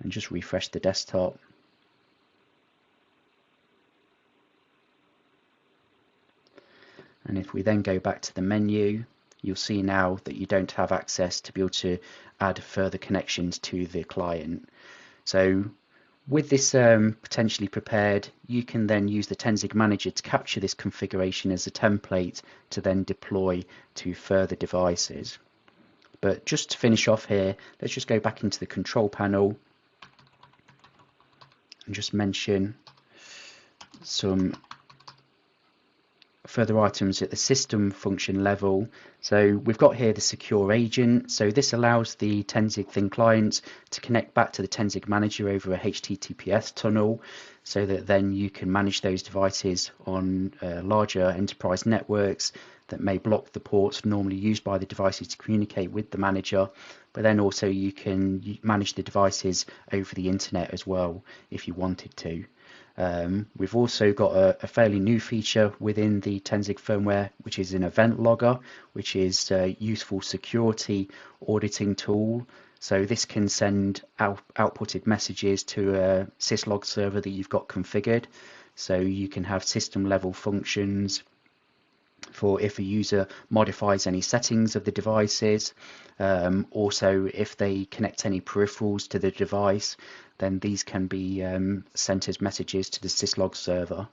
and just refresh the desktop. And if we then go back to the menu, you'll see now that you don't have access to be able to add further connections to the client. So with this potentially prepared, you can then use the Tenzig manager to capture this configuration as a template to then deploy to further devices. But just to finish off here, let's just go back into the control panel and just mention some further items at the system function level. So we've got here the secure agent. So this allows the Tenzig Thin client to connect back to the Tenzig manager over a HTTPS tunnel, so that then you can manage those devices on larger enterprise networks that may block the ports normally used by the devices to communicate with the manager. But then also you can manage the devices over the internet as well if you wanted to. We've also got a fairly new feature within the Tenzig firmware, which is an event logger, which is a useful security auditing tool. So this can send outputted messages to a syslog server that you've got configured. So you can have system level functions for if a user modifies any settings of the devices. Also, if they connect any peripherals to the device, then these can be sent as messages to the syslog server.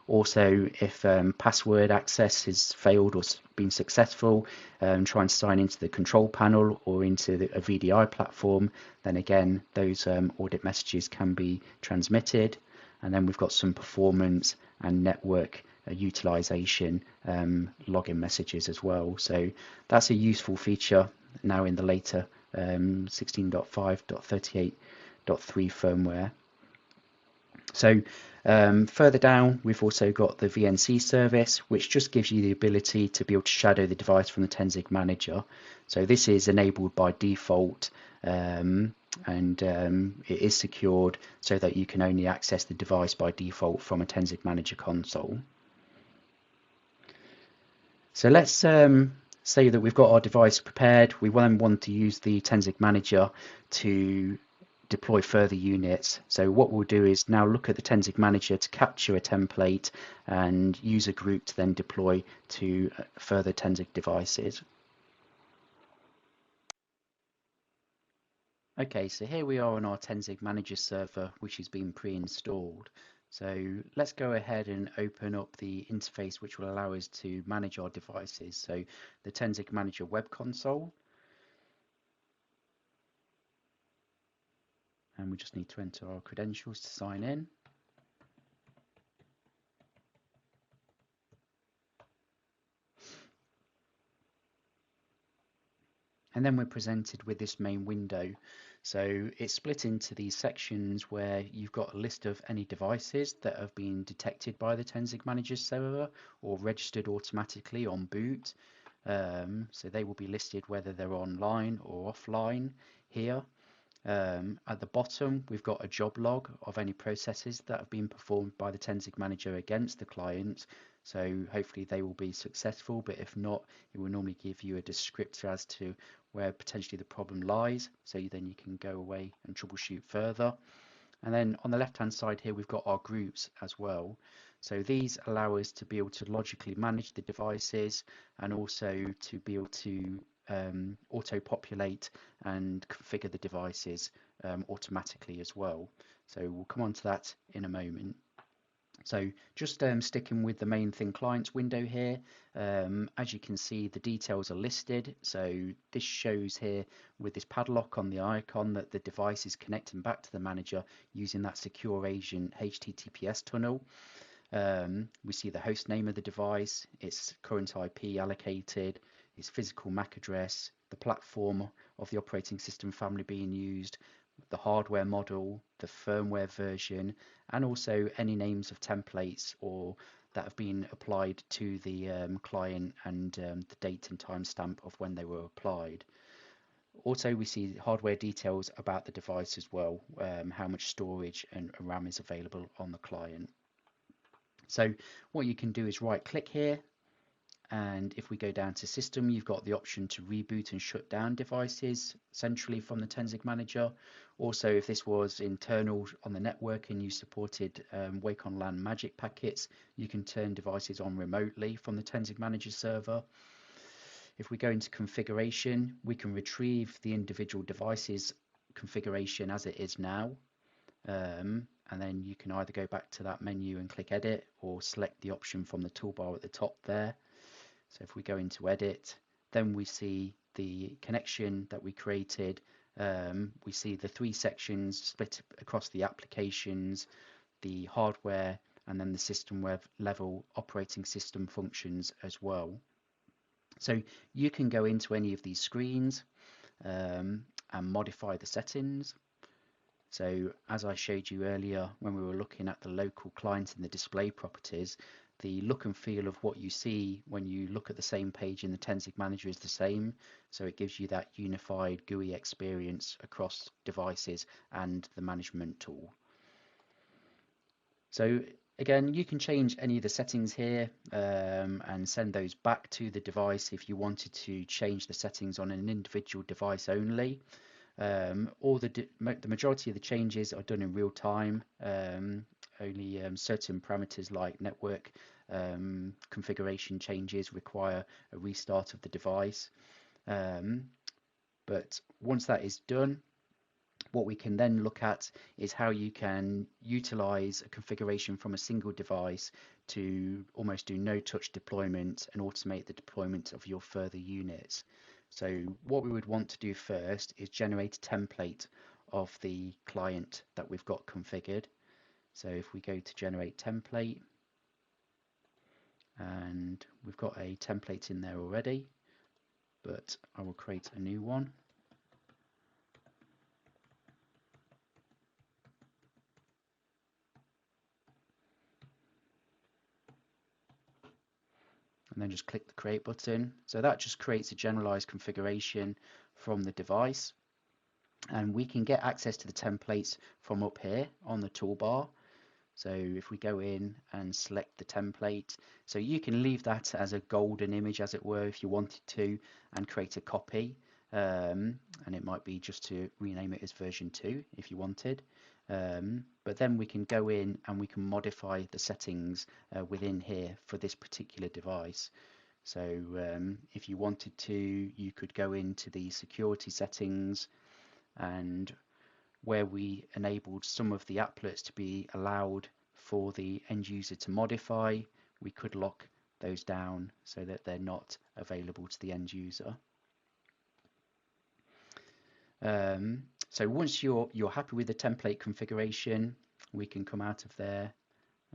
Also, if password access has failed or been successful, try and sign into the control panel or into a VDI platform, then again, those audit messages can be transmitted. And then we've got some performance and network utilization login messages as well. So that's a useful feature now in the later 16.5.38.3 firmware. So further down, we've also got the VNC service, which just gives you the ability to be able to shadow the device from the Tenzing manager. So this is enabled by default, and it is secured so that you can only access the device by default from a Tenzing manager console. So let's say that we've got our device prepared. We then want to use the Tenzing manager to deploy further units. So what we'll do is now look at the Tenzing manager to capture a template and use a group to then deploy to further Tenzing devices. Okay, so here we are on our Tenzing manager server, which has been pre-installed. So let's go ahead and open up the interface which will allow us to manage our devices. So the Tenzing manager web console. And we just need to enter our credentials to sign in. And then we're presented with this main window. So it's split into these sections where you've got a list of any devices that have been detected by the Tenzing Manager server or registered automatically on boot. So they will be listed whether they're online or offline here. At the bottom, we've got a job log of any processes that have been performed by the Tenzing Manager against the client. So hopefully they will be successful, but if not, it will normally give you a descriptor as to where potentially the problem lies. So then you can go away and troubleshoot further. And then on the left-hand side here, we've got our groups as well. So these allow us to be able to logically manage the devices and also to be able to auto-populate and configure the devices automatically as well. So we'll come on to that in a moment. So just sticking with the main thing clients window here, as you can see the details are listed. So this shows here with this padlock on the icon that the device is connecting back to the manager using that secure agent HTTPS tunnel. We see the host name of the device, its current IP allocated, its physical MAC address, the platform of the operating system family being used, the hardware model, the firmware version, and also any names of templates or that have been applied to the client and the date and timestamp of when they were applied. Also, we see hardware details about the device as well, how much storage and RAM is available on the client. So what you can do is right click here, and if we go down to system, you've got the option to reboot and shut down devices centrally from the Tenzing manager. Also, if this was internal on the network and you supported Wake on LAN magic packets, you can turn devices on remotely from the Tenzing manager server. If we go into configuration, we can retrieve the individual devices configuration as it is now. And then you can either go back to that menu and click edit or select the option from the toolbar at the top there. So if we go into edit, then we see the connection that we created. We see the three sections split across the applications, the hardware, and then the system web level operating system functions as well. So you can go into any of these screens and modify the settings. So as I showed you earlier when we were looking at the local client and the display properties, the look and feel of what you see when you look at the same page in the Tenzing Manager is the same. So it gives you that unified GUI experience across devices and the management tool. So again, you can change any of the settings here and send those back to the device if you wanted to change the settings on an individual device only. Or the majority of the changes are done in real time. Only certain parameters like network configuration changes require a restart of the device. But once that is done, what we can then look at is how you can utilize a configuration from a single device to almost do no touch deployment and automate the deployment of your further units. So what we would want to do first is generate a template of the client that we've got configured. So if we go to generate template, and we've got a template in there already, but I will create a new one. And then just click the create button. So that just creates a generalized configuration from the device. And we can get access to the templates from up here on the toolbar. So if we go in and select the template, so you can leave that as a golden image, as it were, if you wanted to, and create a copy. And it might be just to rename it as version 2 if you wanted. But then we can go in and we can modify the settings within here for this particular device. So if you wanted to, you could go into the security settings, and where we enabled some of the applets to be allowed for the end user to modify, we could lock those down so that they're not available to the end user. So once you're happy with the template configuration, we can come out of there,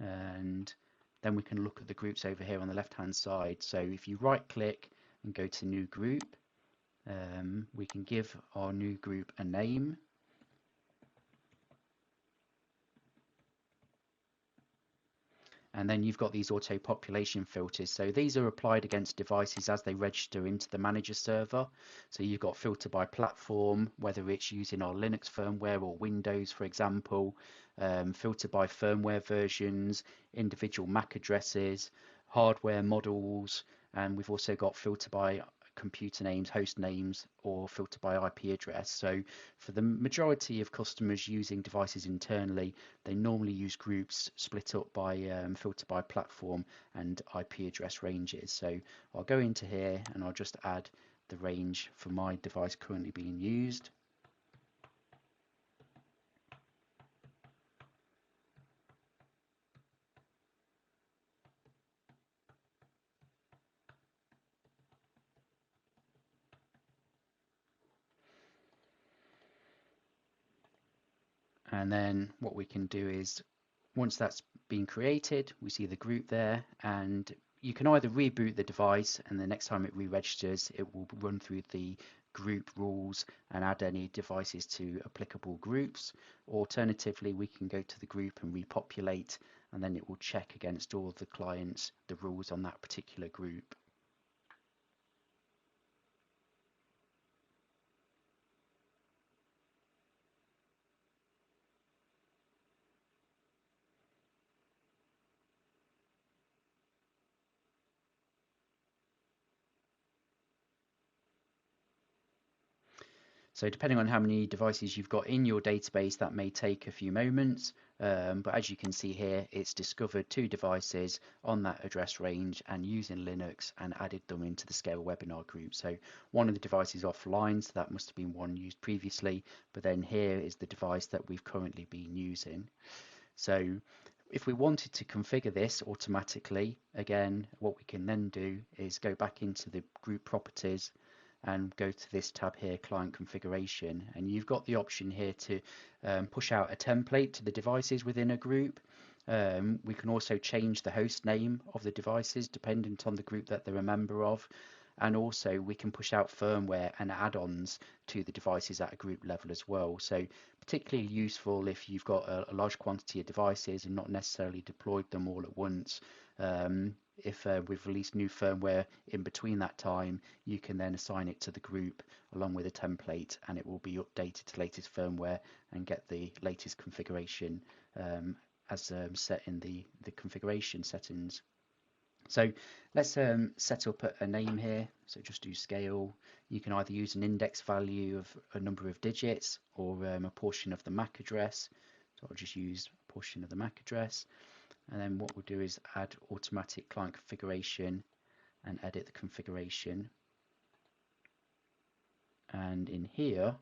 and then we can look at the groups over here on the left hand side. So if you right click and go to new group, we can give our new group a name. And then you've got these auto population filters. So these are applied against devices as they register into the manager server. So you've got filter by platform, whether it's using our Linux firmware or Windows, for example, filter by firmware versions, individual MAC addresses, hardware models, and we've also got filter by computer names, host names, or filter by IP address. So for the majority of customers using devices internally, they normally use groups split up by filter by platform and IP address ranges. So I'll go into here and I'll just add the range for my device currently being used. And then what we can do is, once that's been created, we see the group there, and you can either reboot the device and the next time it re-registers, it will run through the group rules and add any devices to applicable groups. Alternatively, we can go to the group and repopulate, and then it will check against all of the clients the rules on that particular group. So depending on how many devices you've got in your database, that may take a few moments, but as you can see here, it's discovered 2 devices on that address range and using Linux and added them into the Scale webinar group. So one of the devices offline, so that must have been one used previously, but then here is the device that we've currently been using. So if we wanted to configure this automatically, again, what we can then do is go back into the group properties and go to this tab here, client configuration, and you've got the option here to push out a template to the devices within a group. We can also change the host name of the devices dependent on the group that they're a member of, and also we can push out firmware and add-ons to the devices at a group level as well. So particularly useful if you've got a large quantity of devices and not necessarily deployed them all at once. If we've released new firmware in between that time, you can then assign it to the group along with a template, and it will be updated to latest firmware and get the latest configuration as set in the configuration settings. So let's set up a name here. So just do scale. You can either use an index value of a number of digits or a portion of the MAC address. So I'll just use a portion of the MAC address. And then what we'll do is add automatic client configuration and edit the configuration. And in here,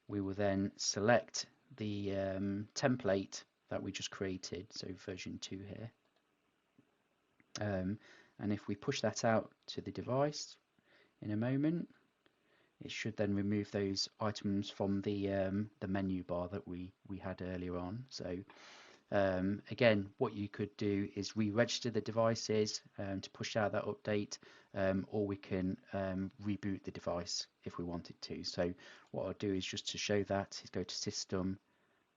we will then select the template that we just created, so version 2 here. And if we push that out to the device in a moment, it should then remove those items from the menu bar that we had earlier on. So again, what you could do is re-register the devices to push out that update, or we can reboot the device if we wanted to. So what I'll do is, just to show that, is go to System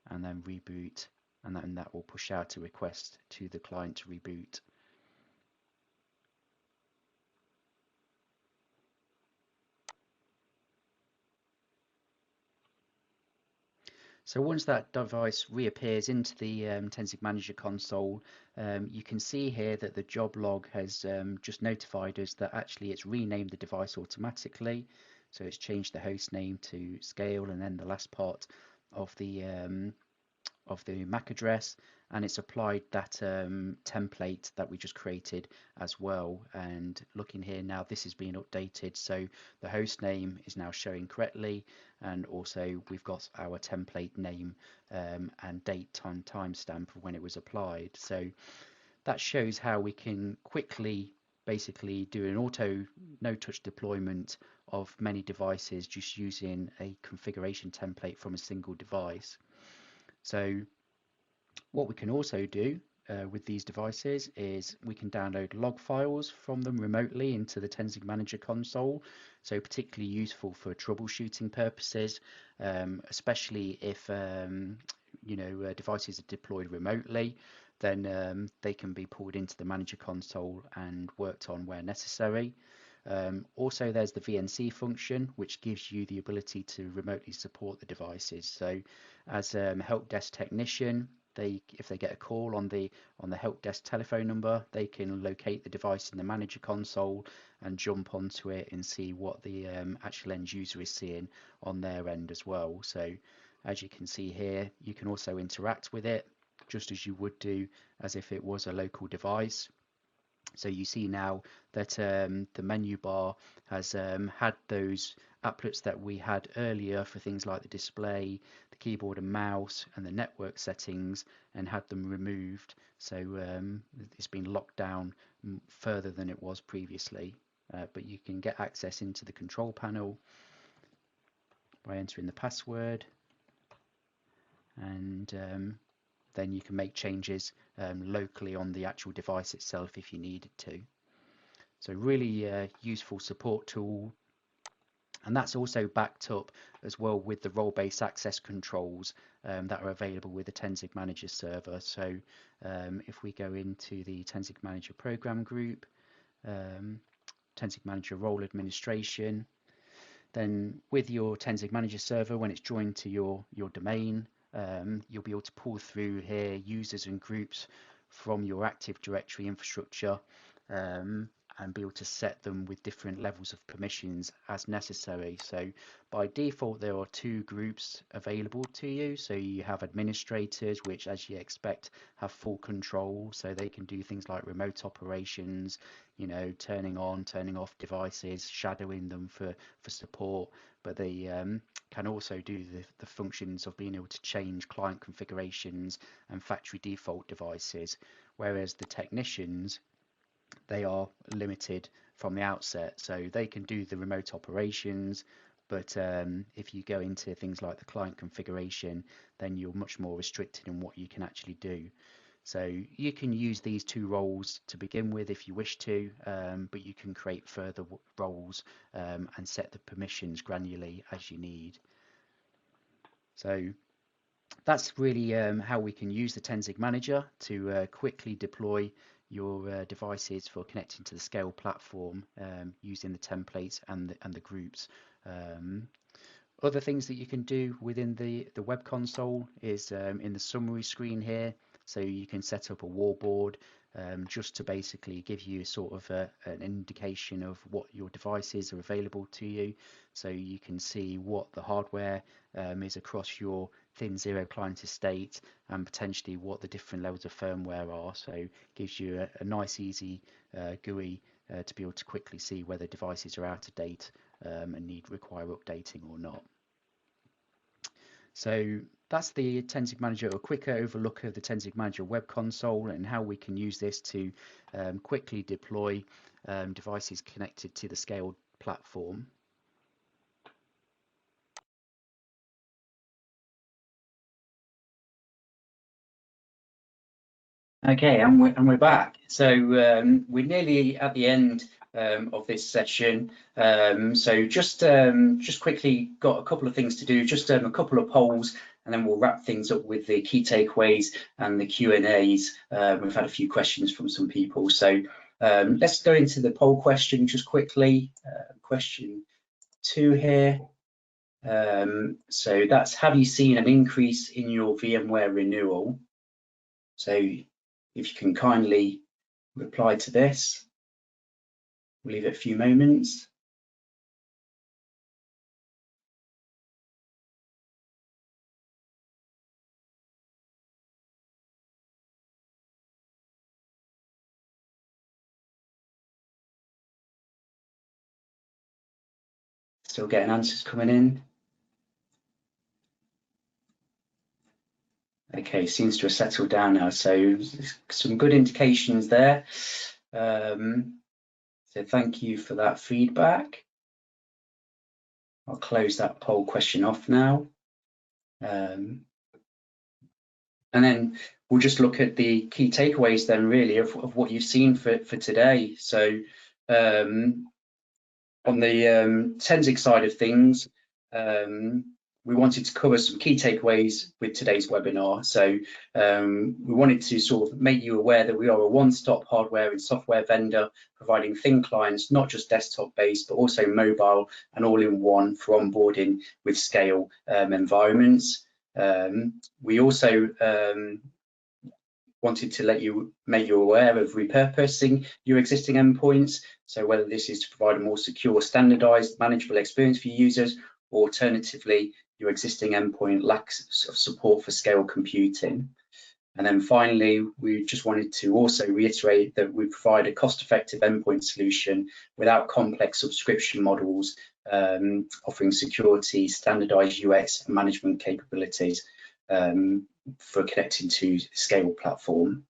and then Reboot, and then that will push out a request to the client to reboot. So once that device reappears into the Tenzing Manager console, you can see here that the job log has just notified us that actually it's renamed the device automatically. So it's changed the host name to Scale, and then the last part of the MAC address, and it's applied that template that we just created as well. And looking here now, this is being updated, so the host name is now showing correctly, and also we've got our template name and date timestamp of when it was applied. So that shows how we can quickly basically do an auto no-touch deployment of many devices just using a configuration template from a single device. So what we can also do with these devices is we can download log files from them remotely into the Tenzing Manager console. So particularly useful for troubleshooting purposes, especially if devices are deployed remotely, then they can be pulled into the Manager console and worked on where necessary. Also, there's the VNC function, which gives you the ability to remotely support the devices. So as a help desk technician, if they get a call on the help desk telephone number, they can locate the device in the Manager console and jump onto it and see what the actual end user is seeing on their end as well. So as you can see here, you can also interact with it just as you would do as if it was a local device. So you see now that the menu bar has had those applets that we had earlier for things like the display, the keyboard and mouse, and the network settings, and had them removed. So it's been locked down further than it was previously. But you can get access into the control panel by entering the password, and then you can make changes locally on the actual device itself if you needed to. So really useful support tool, and that's also backed up as well with the role-based access controls that are available with the Tenzing Manager server. So if we go into the Tenzing Manager program group, Tenzing Manager role administration, then with your Tenzing Manager server, when it's joined to your domain, you'll be able to pull through here users and groups from your Active Directory infrastructure and be able to set them with different levels of permissions as necessary. So by default, there are 2 groups available to you. So you have administrators, which as you expect have full control, so they can do things like remote operations, turning on, turning off devices, shadowing them for support, but they can also do the functions of being able to change client configurations and factory default devices, whereas the technicians, they are limited from the outset, so they can do the remote operations, but if you go into things like the client configuration, then you're much more restricted in what you can actually do. So you can use these 2 roles to begin with if you wish to, but you can create further roles and set the permissions granularly as you need. So that's really how we can use the Tenzing Manager to quickly deploy your devices for connecting to the Scale platform using the templates and the groups. Other things that you can do within the web console is in the summary screen here. So you can set up a wallboard just to basically give you sort of an indication of what your devices are available to you. So you can see what the hardware is across your Thin Zero client estate, and potentially what the different levels of firmware are. So it gives you a nice easy GUI to be able to quickly see whether devices are out of date and require updating or not. So that's the Tenzing Manager, a quick overlook of the Tenzing Manager web console and how we can use this to quickly deploy devices connected to the Scaled platform. Okay, and we're back. So we're nearly at the end of this session. So just quickly got a couple of things to do, just a couple of polls, and then we'll wrap things up with the key takeaways and the Q&As. We've had a few questions from some people. So let's go into the poll question just quickly. Question 2 here. So that's, have you seen an increase in your VMware renewal? So if you can kindly reply to this, we'll leave it a few moments. Still getting answers coming in. Okay, seems to have settled down now. So some good indications there. So thank you for that feedback. I'll close that poll question off now. And then we'll just look at the key takeaways then really of what you've seen for today. So on the Tenzing side of things, we wanted to cover some key takeaways with today's webinar. So we wanted to sort of make you aware that we are a one-stop hardware and software vendor providing thin clients, not just desktop-based, but also mobile and all-in-one for onboarding with scale environments. We also wanted to make you aware of repurposing your existing endpoints. So whether this is to provide a more secure, standardized, manageable experience for users, or alternatively, your existing endpoint lacks support for scale computing. And then finally, we just wanted to also reiterate that we provide a cost-effective endpoint solution without complex subscription models, offering security, standardized UX and management capabilities for connecting to Scale platform.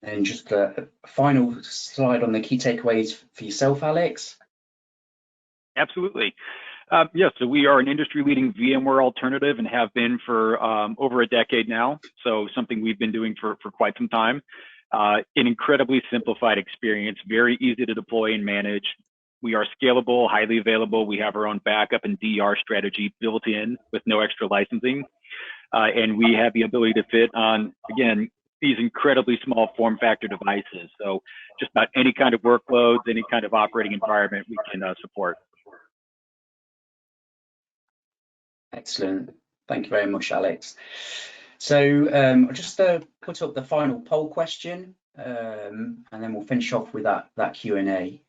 And just a final slide on the key takeaways for yourself, Alex. Absolutely. Yes, so we are an industry-leading VMware alternative and have been for over a decade now. So something we've been doing for quite some time. An incredibly simplified experience, very easy to deploy and manage. We are scalable, highly available. We have our own backup and DR strategy built in with no extra licensing. And we have the ability to fit on, again, these incredibly small form factor devices. So just about any kind of workloads, any kind of operating environment we can support. Excellent. Thank you very much, Alex. So I'll just put up the final poll question and then we'll finish off with that Q&A.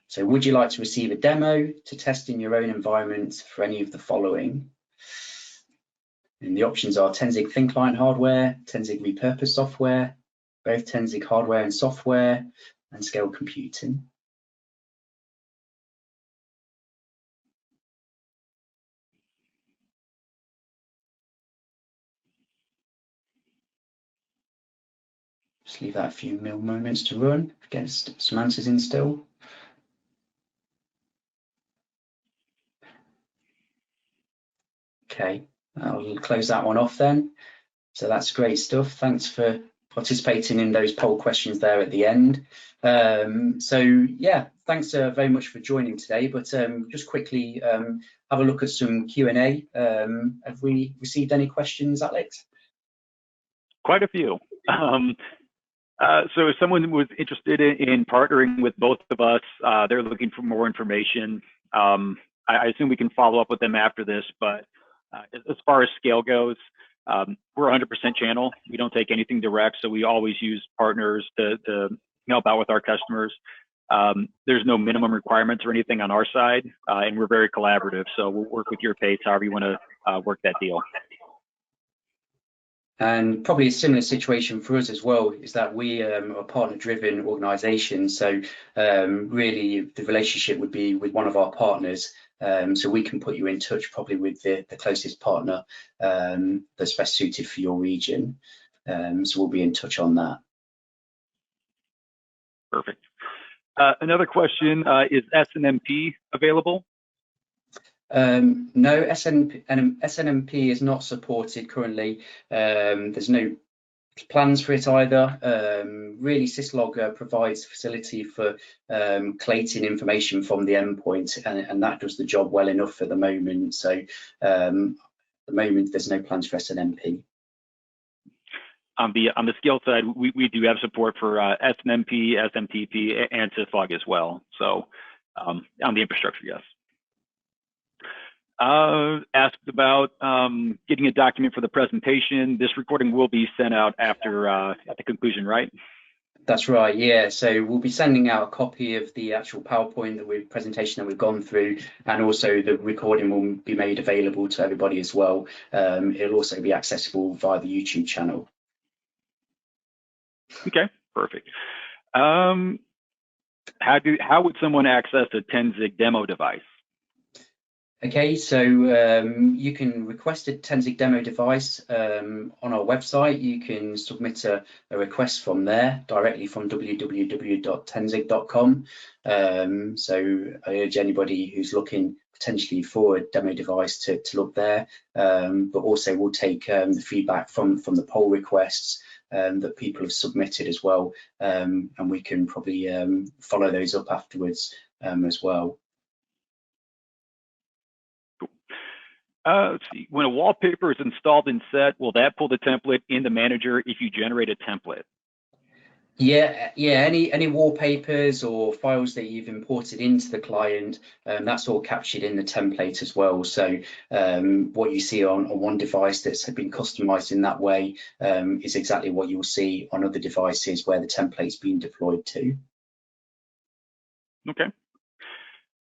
So would you like to receive a demo to test in your own environment for any of the following? And the options are Tenzing thin client hardware, Tenzing repurposed software, both Tenzing hardware and software, and scale computing. Just leave that a few moments to run, get some answers in still. Okay, I'll close that one off then. So that's great stuff. Thanks for participating in those poll questions there at the end. So yeah, thanks very much for joining today. But just quickly have a look at some Q&A. Have we received any questions, Alex? Quite a few. So if someone was interested in partnering with both of us, they're looking for more information. I assume we can follow up with them after this, but as far as scale goes, we're 100% channel. We don't take anything direct, so we always use partners to help out with our customers. There's no minimum requirements or anything on our side, and we're very collaborative. So we'll work with your pace, however you want to work that deal. And probably a similar situation for us as well is that we are a partner-driven organisation. So really, the relationship would be with one of our partners. So we can put you in touch probably with the closest partner that's best suited for your region. So we'll be in touch on that. Perfect. Another question, is SNMP available? No, SNMP is not supported currently. There's no plans for it either. Really, Syslog provides facility for collating information from the endpoint, and that does the job well enough at the moment. So at the moment, there's no plans for SNMP. On the Scale side, we do have support for SNMP, SMTP, and Syslog as well. So on the infrastructure, yes. Asked about getting a document for the presentation. This recording will be sent out after at the conclusion, right? That's right, yeah. So we'll be sending out a copy of the actual PowerPoint presentation that we've gone through, and also the recording will be made available to everybody as well. It'll also be accessible via the YouTube channel. Okay, perfect. How would someone access a 10-zig demo device? Okay, so you can request a 10-zig demo device on our website. You can submit a request from there directly from www.10zig.com. So I urge anybody who's looking potentially for a demo device to look there, but also we'll take the feedback from the poll requests that people have submitted as well, and we can probably follow those up afterwards as well. Let's see. When a wallpaper is installed and set, will that pull the template in the manager if you generate a template? Yeah. Any wallpapers or files that you've imported into the client, that's all captured in the template as well. So what you see on one device that's been customized in that way is exactly what you'll see on other devices where the template's been deployed to. Okay.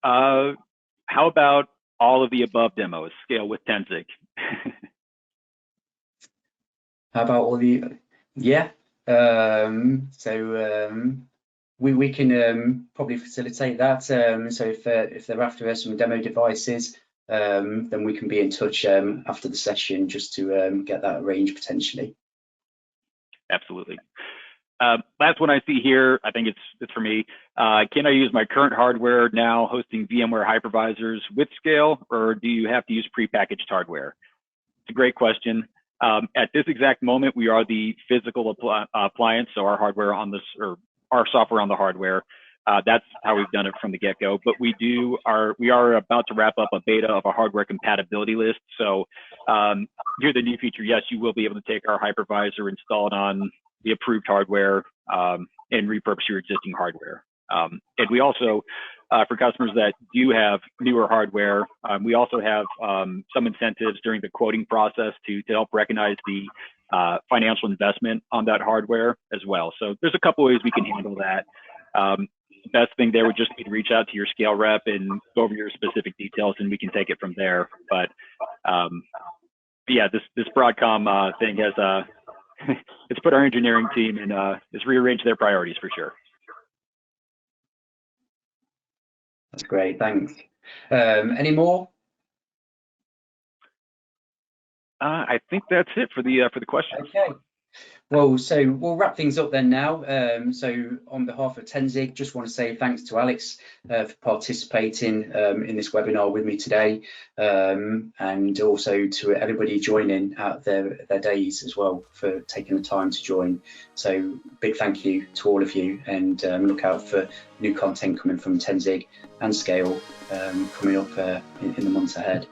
How about all of the above demos, Scale with 10-zig? How about all the, yeah. We can probably facilitate that. So if they're after some demo devices, then we can be in touch after the session just to get that arranged potentially. Absolutely. Last one I see here, I think it's for me. Can I use my current hardware now hosting VMware hypervisors with Scale, or do you have to use prepackaged hardware? It's a great question. At this exact moment, we are the physical appliance, so our hardware on this, or our software on the hardware. That's how we've done it from the get-go. But we are about to wrap up a beta of a hardware compatibility list. So here, the new feature, yes, you will be able to take our hypervisor, install it on the approved hardware, and repurpose your existing hardware. And we also, for customers that do have newer hardware, we also have some incentives during the quoting process to help recognize the financial investment on that hardware as well. So there's a couple ways we can handle that. Best thing there would just be to reach out to your Scale rep and go over your specific details, and we can take it from there. But yeah, this Broadcom thing has it's put our engineering team in, it's rearranged their priorities for sure. That's great, thanks. Any more? I think that's it for the questions. Okay. Well, so we'll wrap things up then now. So on behalf of 10-zig, just want to say thanks to Alex for participating in this webinar with me today, and also to everybody joining at their days as well for taking the time to join. So big thank you to all of you, and look out for new content coming from 10-zig and Scale coming up in the months ahead.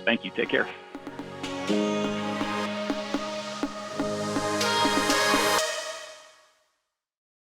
Thank you. Take care.